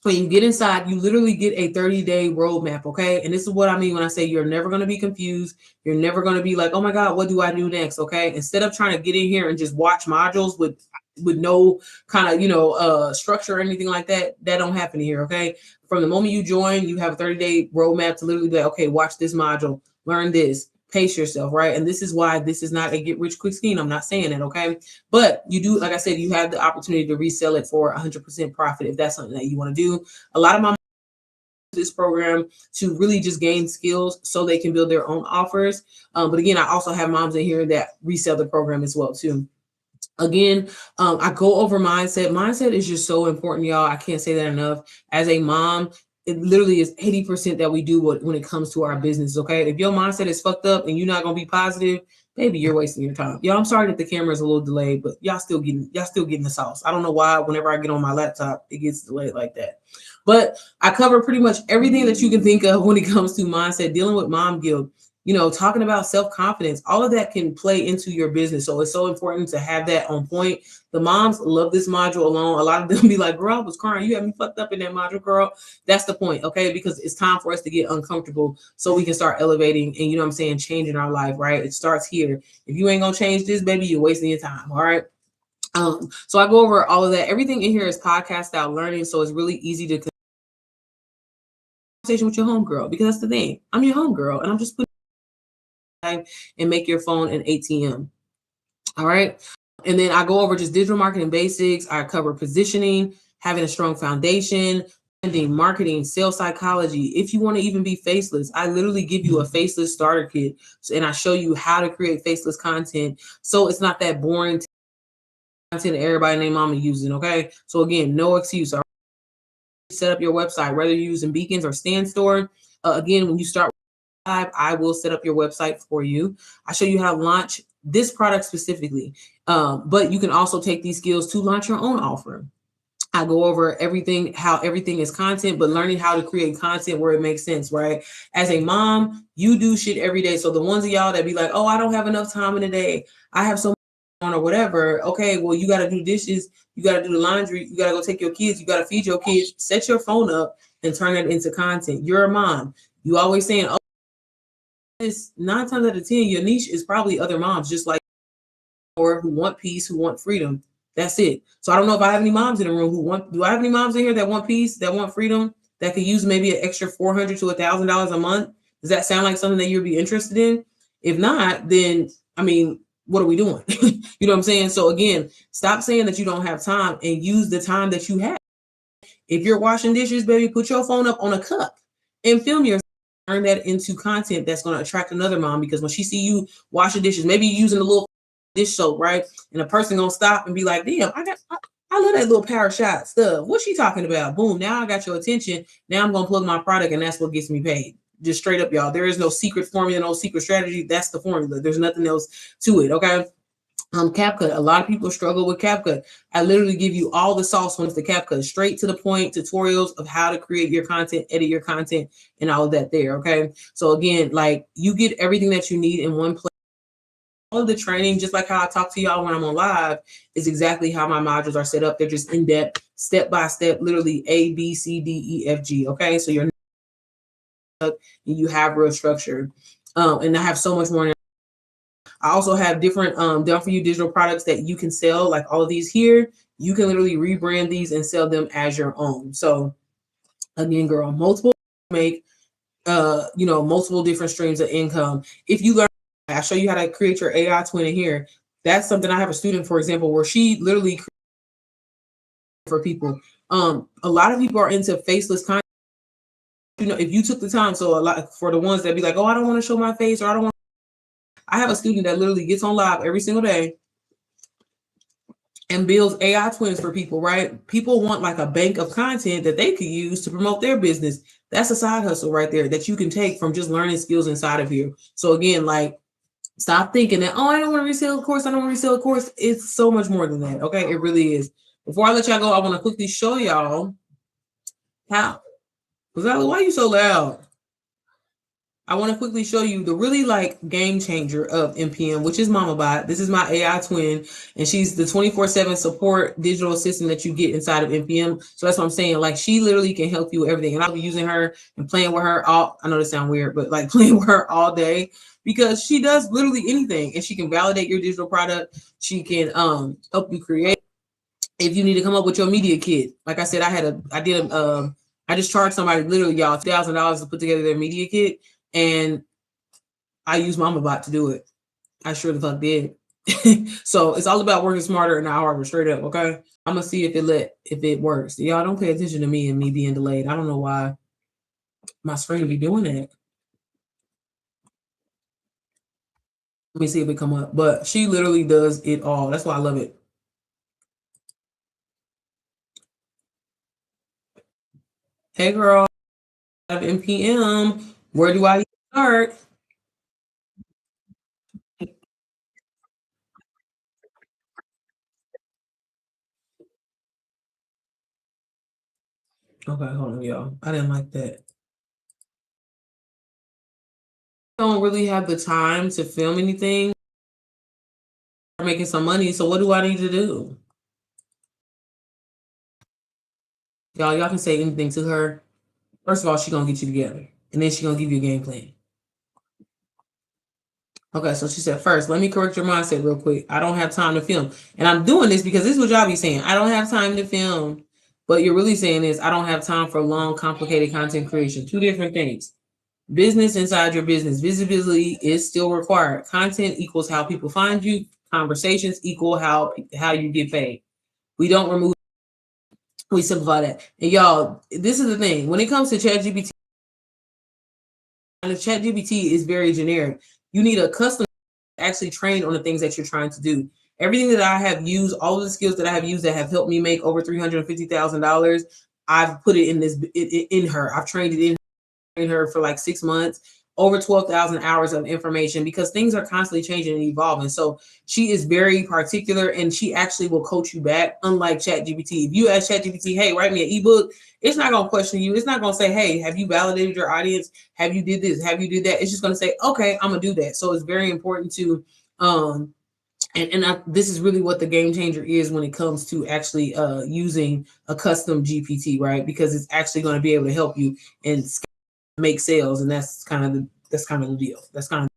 when you get inside, you literally get a 30-day roadmap. Okay. And this is what I mean when I say you're never going to be confused. You're never going to be like, oh my God, what do I do next? Okay. Instead of trying to get in here and just watch modules with no kind of, structure or anything like that, that don't happen here. Okay. From the moment you join, you have a 30-day roadmap to literally be like, okay, watch this module, learn this, pace yourself, right? And this is why this is not a get rich quick scheme. I'm not saying that, okay? But you do, like I said, you have the opportunity to resell it for 100% profit if that's something that you want to do. A lot of my this program to really just gain skills so they can build their own offers. But again, I also have moms in here that resell the program as well too. Again, I go over mindset. Mindset is just so important, y'all. I can't say that enough. As a mom, it literally is 80% that we do when it comes to our business. Okay. If your mindset is fucked up and you're not gonna be positive, baby, you're wasting your time. Y'all, I'm sorry that the camera is a little delayed, but y'all still getting the sauce. I don't know why whenever I get on my laptop, it gets delayed like that. But I cover pretty much everything that you can think of when it comes to mindset, dealing with mom guilt, talking about self-confidence. All of that can play into your business. So it's so important to have that on point. The moms love this module alone. A lot of them be like, girl, I was crying. You had me fucked up in that module, girl. That's the point, okay? Because it's time for us to get uncomfortable so we can start elevating and, changing our life, right? It starts here. If you ain't gonna change this, baby, you're wasting your time, all right? So I go over all of that. Everything in here is podcast style learning, so it's really easy to conversation with your homegirl, because that's the thing. I'm your homegirl, and I'm just putting and make your phone an ATM. All right. And then I go over just digital marketing basics. I cover positioning, having a strong foundation, branding, marketing, sales psychology. If you want to even be faceless, I literally give you a faceless starter kit. And I show you how to create faceless content. So it's not that boring content that everybody named mama using. Okay. So again, no excuse. All right? Set up your website, whether you're using Beacons or Stand Store. Again, when you start, I will set up your website for you. I show you how to launch this product specifically, but you can also take these skills to launch your own offer. I go over everything, how everything is content, but learning how to create content where it makes sense, right? As a mom, you do shit every day. So the ones of y'all that be like, oh, I don't have enough time in a day, I have so much on or whatever. Okay, well, you got to do dishes, you got to do the laundry, you got to go take your kids, you got to feed your kids. Set your phone up and turn it into content. You're a mom. You always saying, oh, 9 times out of 10, your niche is probably other moms just like, or who want peace, who want freedom. That's it. So I don't know if I have any moms in the room do I have any moms in here that want peace, that want freedom, that could use maybe an extra $400 to $1,000 a month? Does that sound like something that you'd be interested in? If not, then, what are we doing? You know what I'm saying? So again, stop saying that you don't have time and use the time that you have. If you're washing dishes, baby, put your phone up on a cup and film yourself. Turn that into content that's going to attract another mom, because when she see you wash the dishes, maybe you're using a little dish soap, right? And a person gonna stop and be like, damn, I love that little power shot stuff. What's she talking about? Boom, now I got your attention. Now I'm gonna plug my product, and that's what gets me paid. Just straight up, y'all. There is no secret formula, no secret strategy. That's the formula. There's nothing else to it, okay? CapCut. A lot of people struggle with CapCut. I literally give you all the sauce when it's the CapCut, straight to the point, tutorials of how to create your content, edit your content, and all of that there. Okay. So again, like, you get everything that you need in one place. All of the training, just like how I talk to y'all when I'm on live, is exactly how my modules are set up. They're just in depth, step by step, literally A, B, C, D, E, F, G. Okay. So you have real structure. And I have so much more. I also have different done for you digital products that you can sell, like all of these here. You can literally rebrand these and sell them as your own. So again, girl, multiple make multiple different streams of income. If you learn, I'll show you how to create your AI twin in here. That's something I have a student, for example, where she literally for people. A lot of people are into faceless content. If you took the time, so a lot for the ones that be like, oh, I don't want to show my face, or I don't want. I have a student that literally gets on live every single day and builds AI twins for people, right? People want like a bank of content that they could use to promote their business. That's a side hustle right there that you can take from just learning skills inside of here. So again, like, stop thinking that, oh, I don't want to resell a course. I don't want to resell a course. It's so much more than that. Okay. It really is. Before I let y'all go, I want to quickly show y'all how. Why are you so loud? I want to quickly show you the really like game changer of NPM, which is MamaBot. This is my AI twin, and she's the 24/7 support digital assistant that you get inside of NPM. So that's what I'm saying. Like, she literally can help you with everything. And I'll be using her and playing with her all, I know this sounds weird, but like playing with her all day because she does literally anything, and she can validate your digital product. She can help you create. If you need to come up with your media kit, like I said, I just charged somebody literally, y'all, $2,000 to put together their media kit. And I use MamaBot to do it. I sure the fuck did. So it's all about working smarter and not harder, straight up. Okay. I'm gonna see if it works. Y'all don't pay attention to me and me being delayed. I don't know why my screen be doing that. Let me see if it come up. But she literally does it all. That's why I love it. Hey girl, I have NPM. Where do I start? Okay, hold on, y'all. I didn't like that. Don't really have the time to film anything. I'm making some money, so what do I need to do? Y'all can say anything to her. First of all, she's gonna get you together, and then she's gonna give you a game plan. Okay, so she said, first, let me correct your mindset real quick. I don't have time to film. And I'm doing this because this is what y'all be saying. I don't have time to film. But you're really saying is, I don't have time for long, complicated content creation. Two different things. Business inside your business. Visibility is still required. Content equals how people find you. Conversations equal how you get paid. We don't remove, we simplify that. And y'all, this is the thing. When it comes to ChatGPT, and the ChatGPT is very generic. You need a custom actually trained on the things that you're trying to do. Everything that I have used, all of the skills that I have used that have helped me make over $350,000, I've put it in her. I've trained it in her for like 6 months, over 12,000 hours of information, because things are constantly changing and evolving. So she is very particular, and she actually will coach you back, unlike ChatGPT. If you ask ChatGPT, hey, write me an ebook, it's not going to question you. It's not going to say, hey, have you validated your audience? Have you did this? Have you did that? It's just going to say, okay, I'm going to do that. So it's very important to, this is really what the game changer is when it comes to actually using a custom GPT, right? Because it's actually going to be able to help you and make sales, and that's kind of the deal. That's kind of.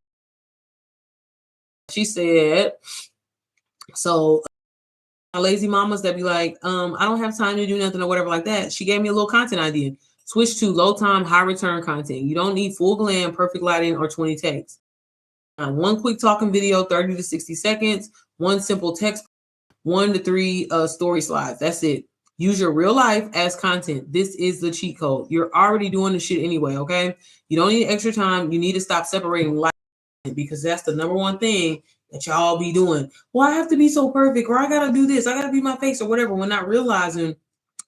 She said, so lazy mamas that be like, I don't have time to do nothing or whatever like that. She gave me a little content idea. Switch to low time, high return content. You don't need full glam, perfect lighting, or 20 takes. One quick talking video, 30 to 60 seconds. One simple text, 1 to 3 story slides. That's it. Use your real life as content. This is the cheat code. You're already doing the shit anyway, okay? You don't need extra time. You need to stop separating life, because that's the number one thing that y'all be doing. Well, I have to be so perfect, or I gotta do this, I gotta be my face, or whatever. We're not realizing.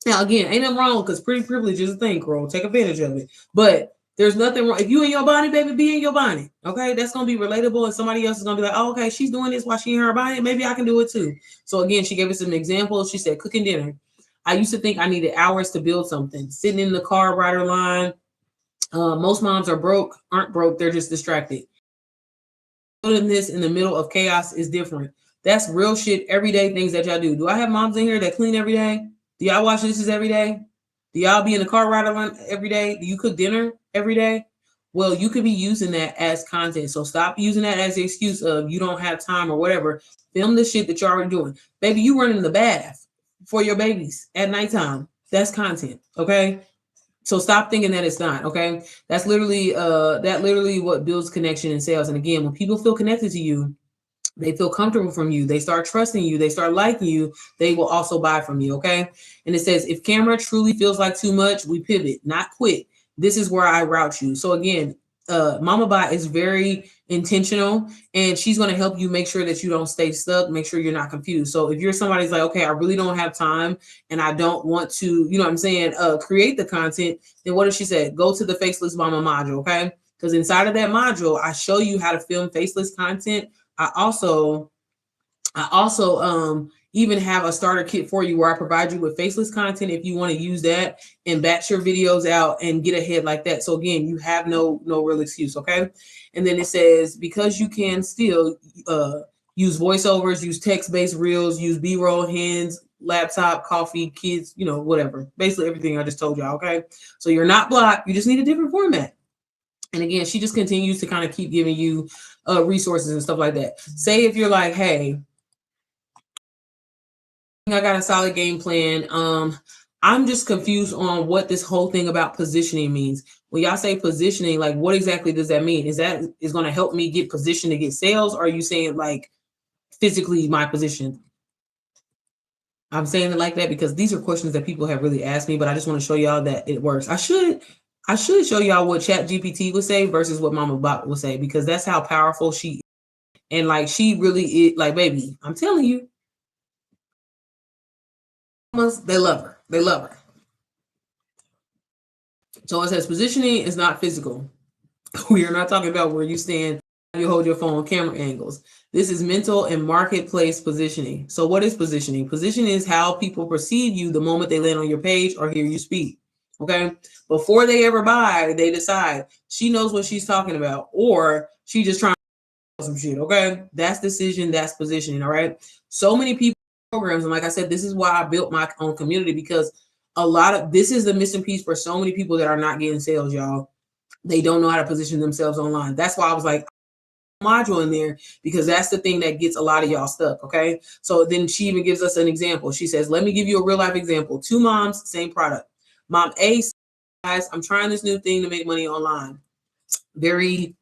Now, again, ain't nothing wrong, because pretty privilege is a thing, girl. Take advantage of it. But there's nothing wrong. If you in your body, baby, be in your body. Okay, that's gonna be relatable, and somebody else is gonna be like, oh, okay, she's doing this while she in her body. Maybe I can do it too. So again, she gave us some examples. She said, cooking dinner. I used to think I needed hours to build something. Sitting in the car rider line. Most moms aren't broke. They're just distracted. Building this in the middle of chaos is different. That's real shit. Everyday things that y'all do. Do I have moms in here that clean every day? Do y'all wash dishes every day? Do y'all be in the car rider line every day? Do you cook dinner every day? Well, you could be using that as content. So stop using that as the excuse of you don't have time or whatever. Film the shit that you're already doing. Baby, you running the bath for your babies at nighttime. That's content. Okay. So stop thinking that it's not. Okay. That's literally what builds connection in sales. And again, when people feel connected to you, they feel comfortable from you, they start trusting you, they start liking you, they will also buy from you. Okay. And it says, if camera truly feels like too much, we pivot, not quit. This is where I route you. So again, Mama Bot is very intentional, and she's going to help you make sure that you don't stay stuck, make sure you're not confused. So if you're somebody's like, okay, I really don't have time and I don't want to, you know what I'm saying, create the content, then what does she say? Go to the Faceless Mama module. Okay. Because inside of that module, I show you how to film faceless content. I also even have a starter kit for you where I provide you with faceless content if you want to use that and batch your videos out and get ahead like that. So again, you have no real excuse. Okay. And then it says, because you can still use voiceovers, use text-based reels, use B-roll, hands, laptop, coffee, kids, whatever. Basically everything I just told y'all. Okay. So you're not blocked. You just need a different format. And again, she just continues to kind of keep giving you resources and stuff like that. Say if you're like, hey, I got a solid game plan. I'm just confused on what this whole thing about positioning means. When y'all say positioning, like what exactly does that mean? Is going to help me get positioned to get sales? Or are you saying like physically my position? I'm saying it like that because these are questions that people have really asked me, but I just want to show y'all that it works. I should show y'all what Chat GPT would say versus what Mama Bot would say, because that's how powerful she is. And like she really is, like, baby, I'm telling you, they love her. They love her. So it says positioning is not physical. We are not talking about where you stand, you hold your phone, camera angles. This is mental and marketplace positioning. So what is positioning? Positioning is how people perceive you the moment they land on your page or hear you speak. Okay. Before they ever buy, they decide she knows what she's talking about, or she just trying to some shit. Okay. That's decision. That's positioning. All right. So many people programs. And like I said, this is why I built my own community, because a lot of this is the missing piece for so many people that are not getting sales, y'all. They don't know how to position themselves online. That's why I was like, module in there, because that's the thing that gets a lot of y'all stuck. Okay. So then she even gives us an example. She says, let me give you a real life example. Two moms, same product. Mom A says, guys, I'm trying this new thing to make money online. Very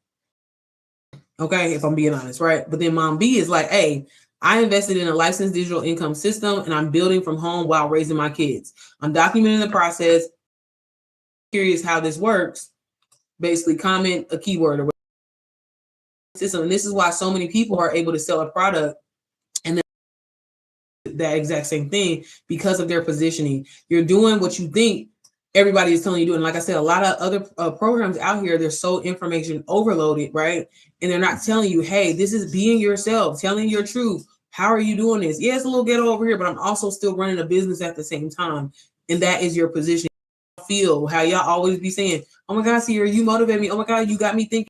okay, if I'm being honest, right? But then mom B is like, hey, I invested in a licensed digital income system and I'm building from home while raising my kids. I'm documenting the process. Curious how this works. Basically, comment a keyword or system. And this is why so many people are able to sell a product and then that exact same thing because of their positioning. You're doing what you think everybody is telling you to do. And like I said, a lot of other programs out here, they're so information overloaded, right? And they're not telling you, hey, this is being yourself, telling your truth. How are you doing this? Yeah, it's a little ghetto over here, but I'm also still running a business at the same time. And that is your position. Feel how y'all always be saying, oh my God, Sierra, you motivate me. Oh my God, you got me thinking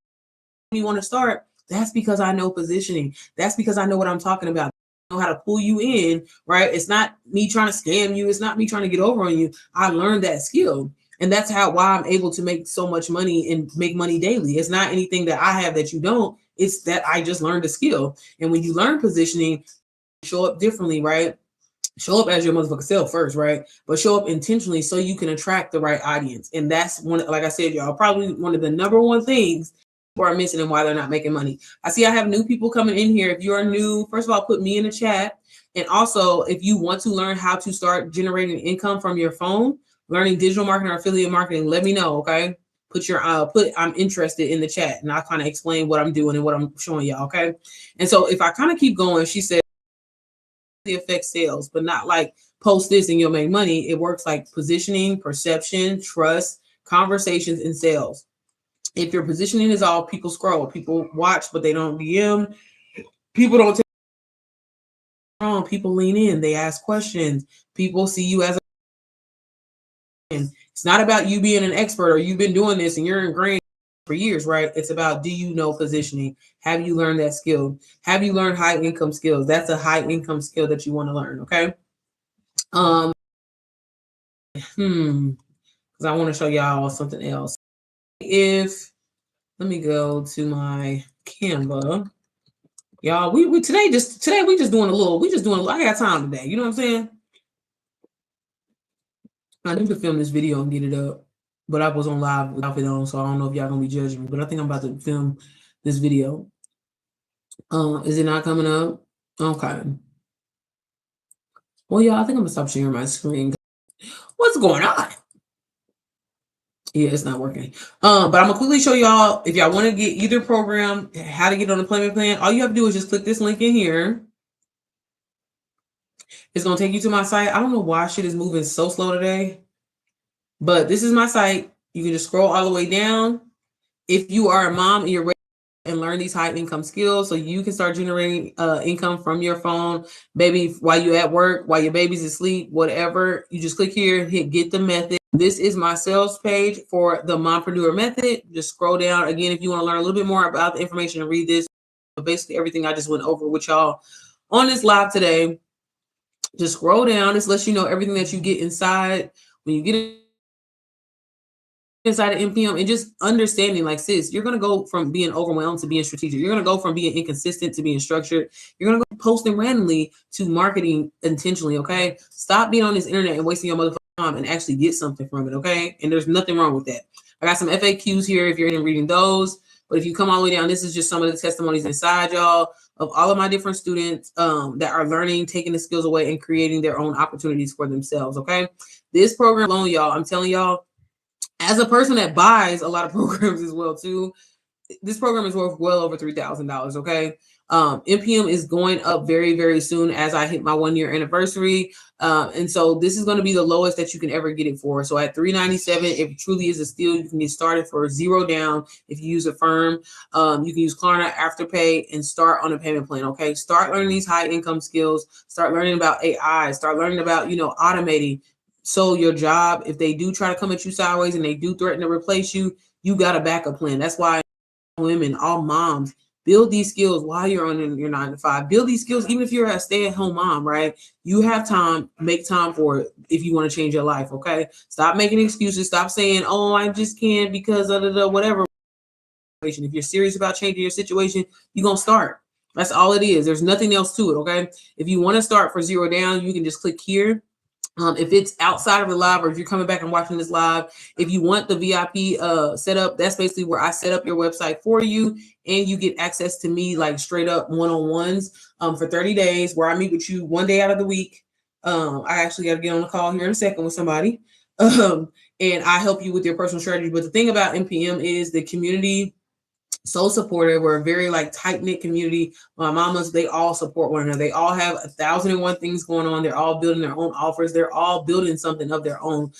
you want to start. That's because I know positioning. That's because I know what I'm talking about. I know how to pull you in, right? It's not me trying to scam you. It's not me trying to get over on you. I learned that skill. And that's why I'm able to make so much money and make money daily. It's not anything that I have that you don't. It's that I just learned a skill. And when you learn positioning, show up differently, right? Show up as your motherfucker self first, right? But show up intentionally so you can attract the right audience. And that's one, like I said, y'all, probably one of the number one things people are missing and why they're not making money. I see I have new people coming in here. If you're new, first of all, put me in the chat. And also, if you want to learn how to start generating income from your phone, learning digital marketing or affiliate marketing, let me know, okay? Put I'm interested in the chat, and I'll kind of explain what I'm doing and what I'm showing y'all, okay? And so if I kind of keep going, she said, affect sales, but not like post this and you'll make money. It works like positioning, perception, trust, conversations, and sales. If your positioning is all, people scroll, people watch, but they don't DM, people don't take on, people lean in, they ask questions, people see you as it's not about you being an expert or you've been doing this and you're ingrained for years, right? It's about, do you know positioning? Have you learned that skill? Have you learned high income skills? That's a high income skill that you want to learn, okay? Because I want to show y'all something else. If let me go to my Canva. Y'all, we we just doing a little, I got time today. You know what I'm saying? I need to film this video and get it up, but I was on live without it on, so I don't know if y'all gonna be judging me. But I think I'm about to film this video. Is it not coming up? Okay. Well, y'all, I think I'm gonna stop sharing my screen. What's going on? Yeah, it's not working. But I'm gonna quickly show y'all, if y'all want to get either program, how to get on the payment plan. All you have to do is just click this link in here. It's gonna take you to my site. I don't know why shit is moving so slow today, but this is my site. You can just scroll all the way down. If you are a mom and you're ready and learn these high income skills, so you can start generating income from your phone, baby, while you're at work, while your baby's asleep, whatever, you just click here, hit get the method. This is my sales page for the Mompreneur method. Just scroll down. Again, if you want to learn a little bit more about the information and read this, but basically everything I just went over with y'all on this live today, just scroll down. This lets you know everything that you get inside when you get inside of MPM, and just understanding, like, sis, you're going to go from being overwhelmed to being strategic. You're going to go from being inconsistent to being structured. You're going to go posting randomly to marketing intentionally. Okay. Stop being on this internet and wasting your motherfucking time and actually get something from it. Okay. And there's nothing wrong with that. I got some FAQs here if you're in reading those, but if you come all the way down, this is just some of the testimonies inside, y'all, of all of my different students that are learning, taking the skills away and creating their own opportunities for themselves. Okay. This program alone, y'all, I'm telling y'all, as a person that buys a lot of programs as well too, this program is worth well over $3,000. Okay. MPM is going up very, very soon as I hit my 1 year anniversary. And so this is going to be the lowest that you can ever get it for. So at $397, if it truly is a steal, you can get started for $0 down. If you use Affirm, you can use Klarna Afterpay and start on a payment plan. Okay. Start learning these high income skills, start learning about AI, start learning about, automating. So your job, if they do try to come at you sideways and they do threaten to replace you, you got a backup plan. That's why women, all moms, build these skills while you're on your 9 to 5. Build these skills, even if you're a stay-at-home mom, right? You have time, make time for it if you want to change your life, okay? Stop making excuses. Stop saying, oh, I just can't because of the whatever. If you're serious about changing your situation, you're going to start. That's all it is. There's nothing else to it, okay? If you want to start for $0 down, you can just click here. If it's outside of the live, or if you're coming back and watching this live, if you want the VIP setup, that's basically where I set up your website for you, and you get access to me like straight up one-on-ones for 30 days, where I meet with you 1 day out of the week. I actually got to get on the call here in a second with somebody, and I help you with your personal strategy. But the thing about MPM is the community. So supportive. We're a very tight-knit community. My mamas, they all support one another. They all have 1,001 things going on. They're all building their own offers. They're all building something of their own.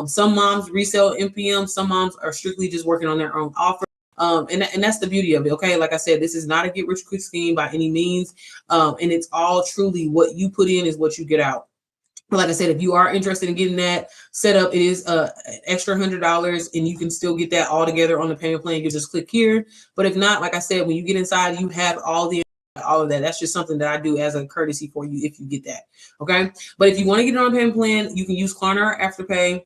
Some moms resell MPM. Some moms are strictly just working on their own offer. And that's the beauty of it. Okay. Like I said, this is not a get rich quick scheme by any means. And it's all truly what you put in is what you get out. Like I said, if you are interested in getting that set up, it is an extra $100, and you can still get that all together on the payment plan. You just click here. But if not, like I said, when you get inside, you have all of that. That's just something that I do as a courtesy for you if you get that. Okay. But if you want to get it on a payment plan, you can use Klarna Afterpay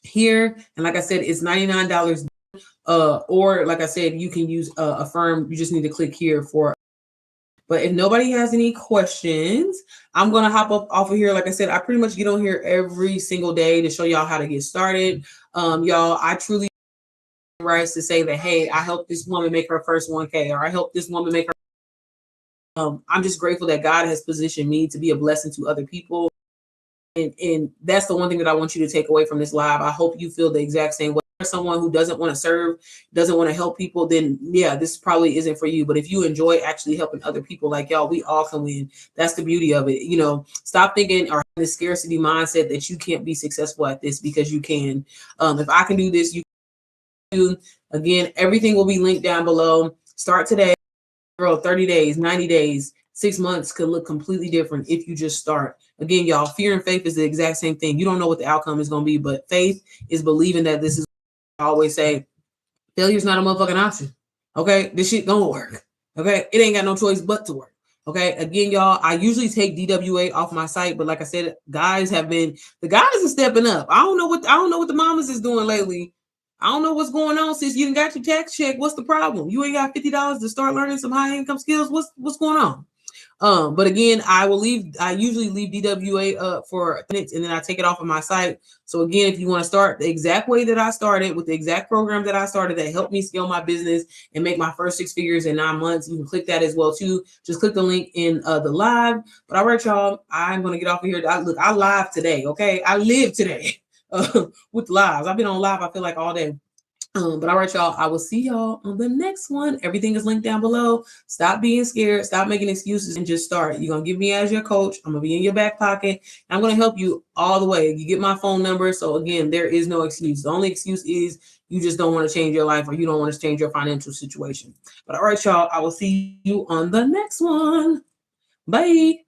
here. And like I said, it's $99. Or like I said, you can use Affirm. You just need to click here for. But if nobody has any questions, I'm going to hop up off of here. Like I said, I pretty much get on here every single day to show y'all how to get started. Y'all, I truly rights to say that, hey, I helped this woman make her first 1K, or I helped this woman make her. I'm just grateful that God has positioned me to be a blessing to other people. And that's the one thing that I want you to take away from this live. I hope you feel the exact same way. Someone who doesn't want to serve, doesn't want to help people, then yeah, this probably isn't for you. But if you enjoy actually helping other people, like y'all, we all can win. That's the beauty of it. Stop thinking or having the scarcity mindset that you can't be successful at this, because you can. If I can do this, you can do. Again, everything will be linked down below. Start today. Girl, 30 days, 90 days, 6 months could look completely different if you just start. Again, y'all, fear and faith is the exact same thing. You don't know what the outcome is going to be, but faith is believing that this is. I always say, failure is not a motherfucking option. Okay, this shit don't work. Okay, it ain't got no choice but to work. Okay, again, y'all, I usually take DWA off my site, but like I said, the guys are stepping up. I don't know what the mamas is doing lately. I don't know what's going on, sis. You done got your tax check. What's the problem? You ain't got $50 to start learning some high income skills. What's going on? But again, I usually leave DWA up for minutes and then I take it off of my site. So again, if you want to start the exact way that I started with the exact program that I started that helped me scale my business and make my first 6 figures in 9 months, you can click that as well too. Just click the link in the live. But all right, y'all, I'm gonna get off of here. I live today, okay? I live today with lives. I've been on live, I feel like all day. But all right, y'all, I will see y'all on the next one. Everything is linked down below. Stop being scared. Stop making excuses and just start. You're going to give me as your coach. I'm going to be in your back pocket. I'm going to help you all the way. You get my phone number. So again, there is no excuse. The only excuse is you just don't want to change your life or you don't want to change your financial situation. But all right, y'all, I will see you on the next one. Bye.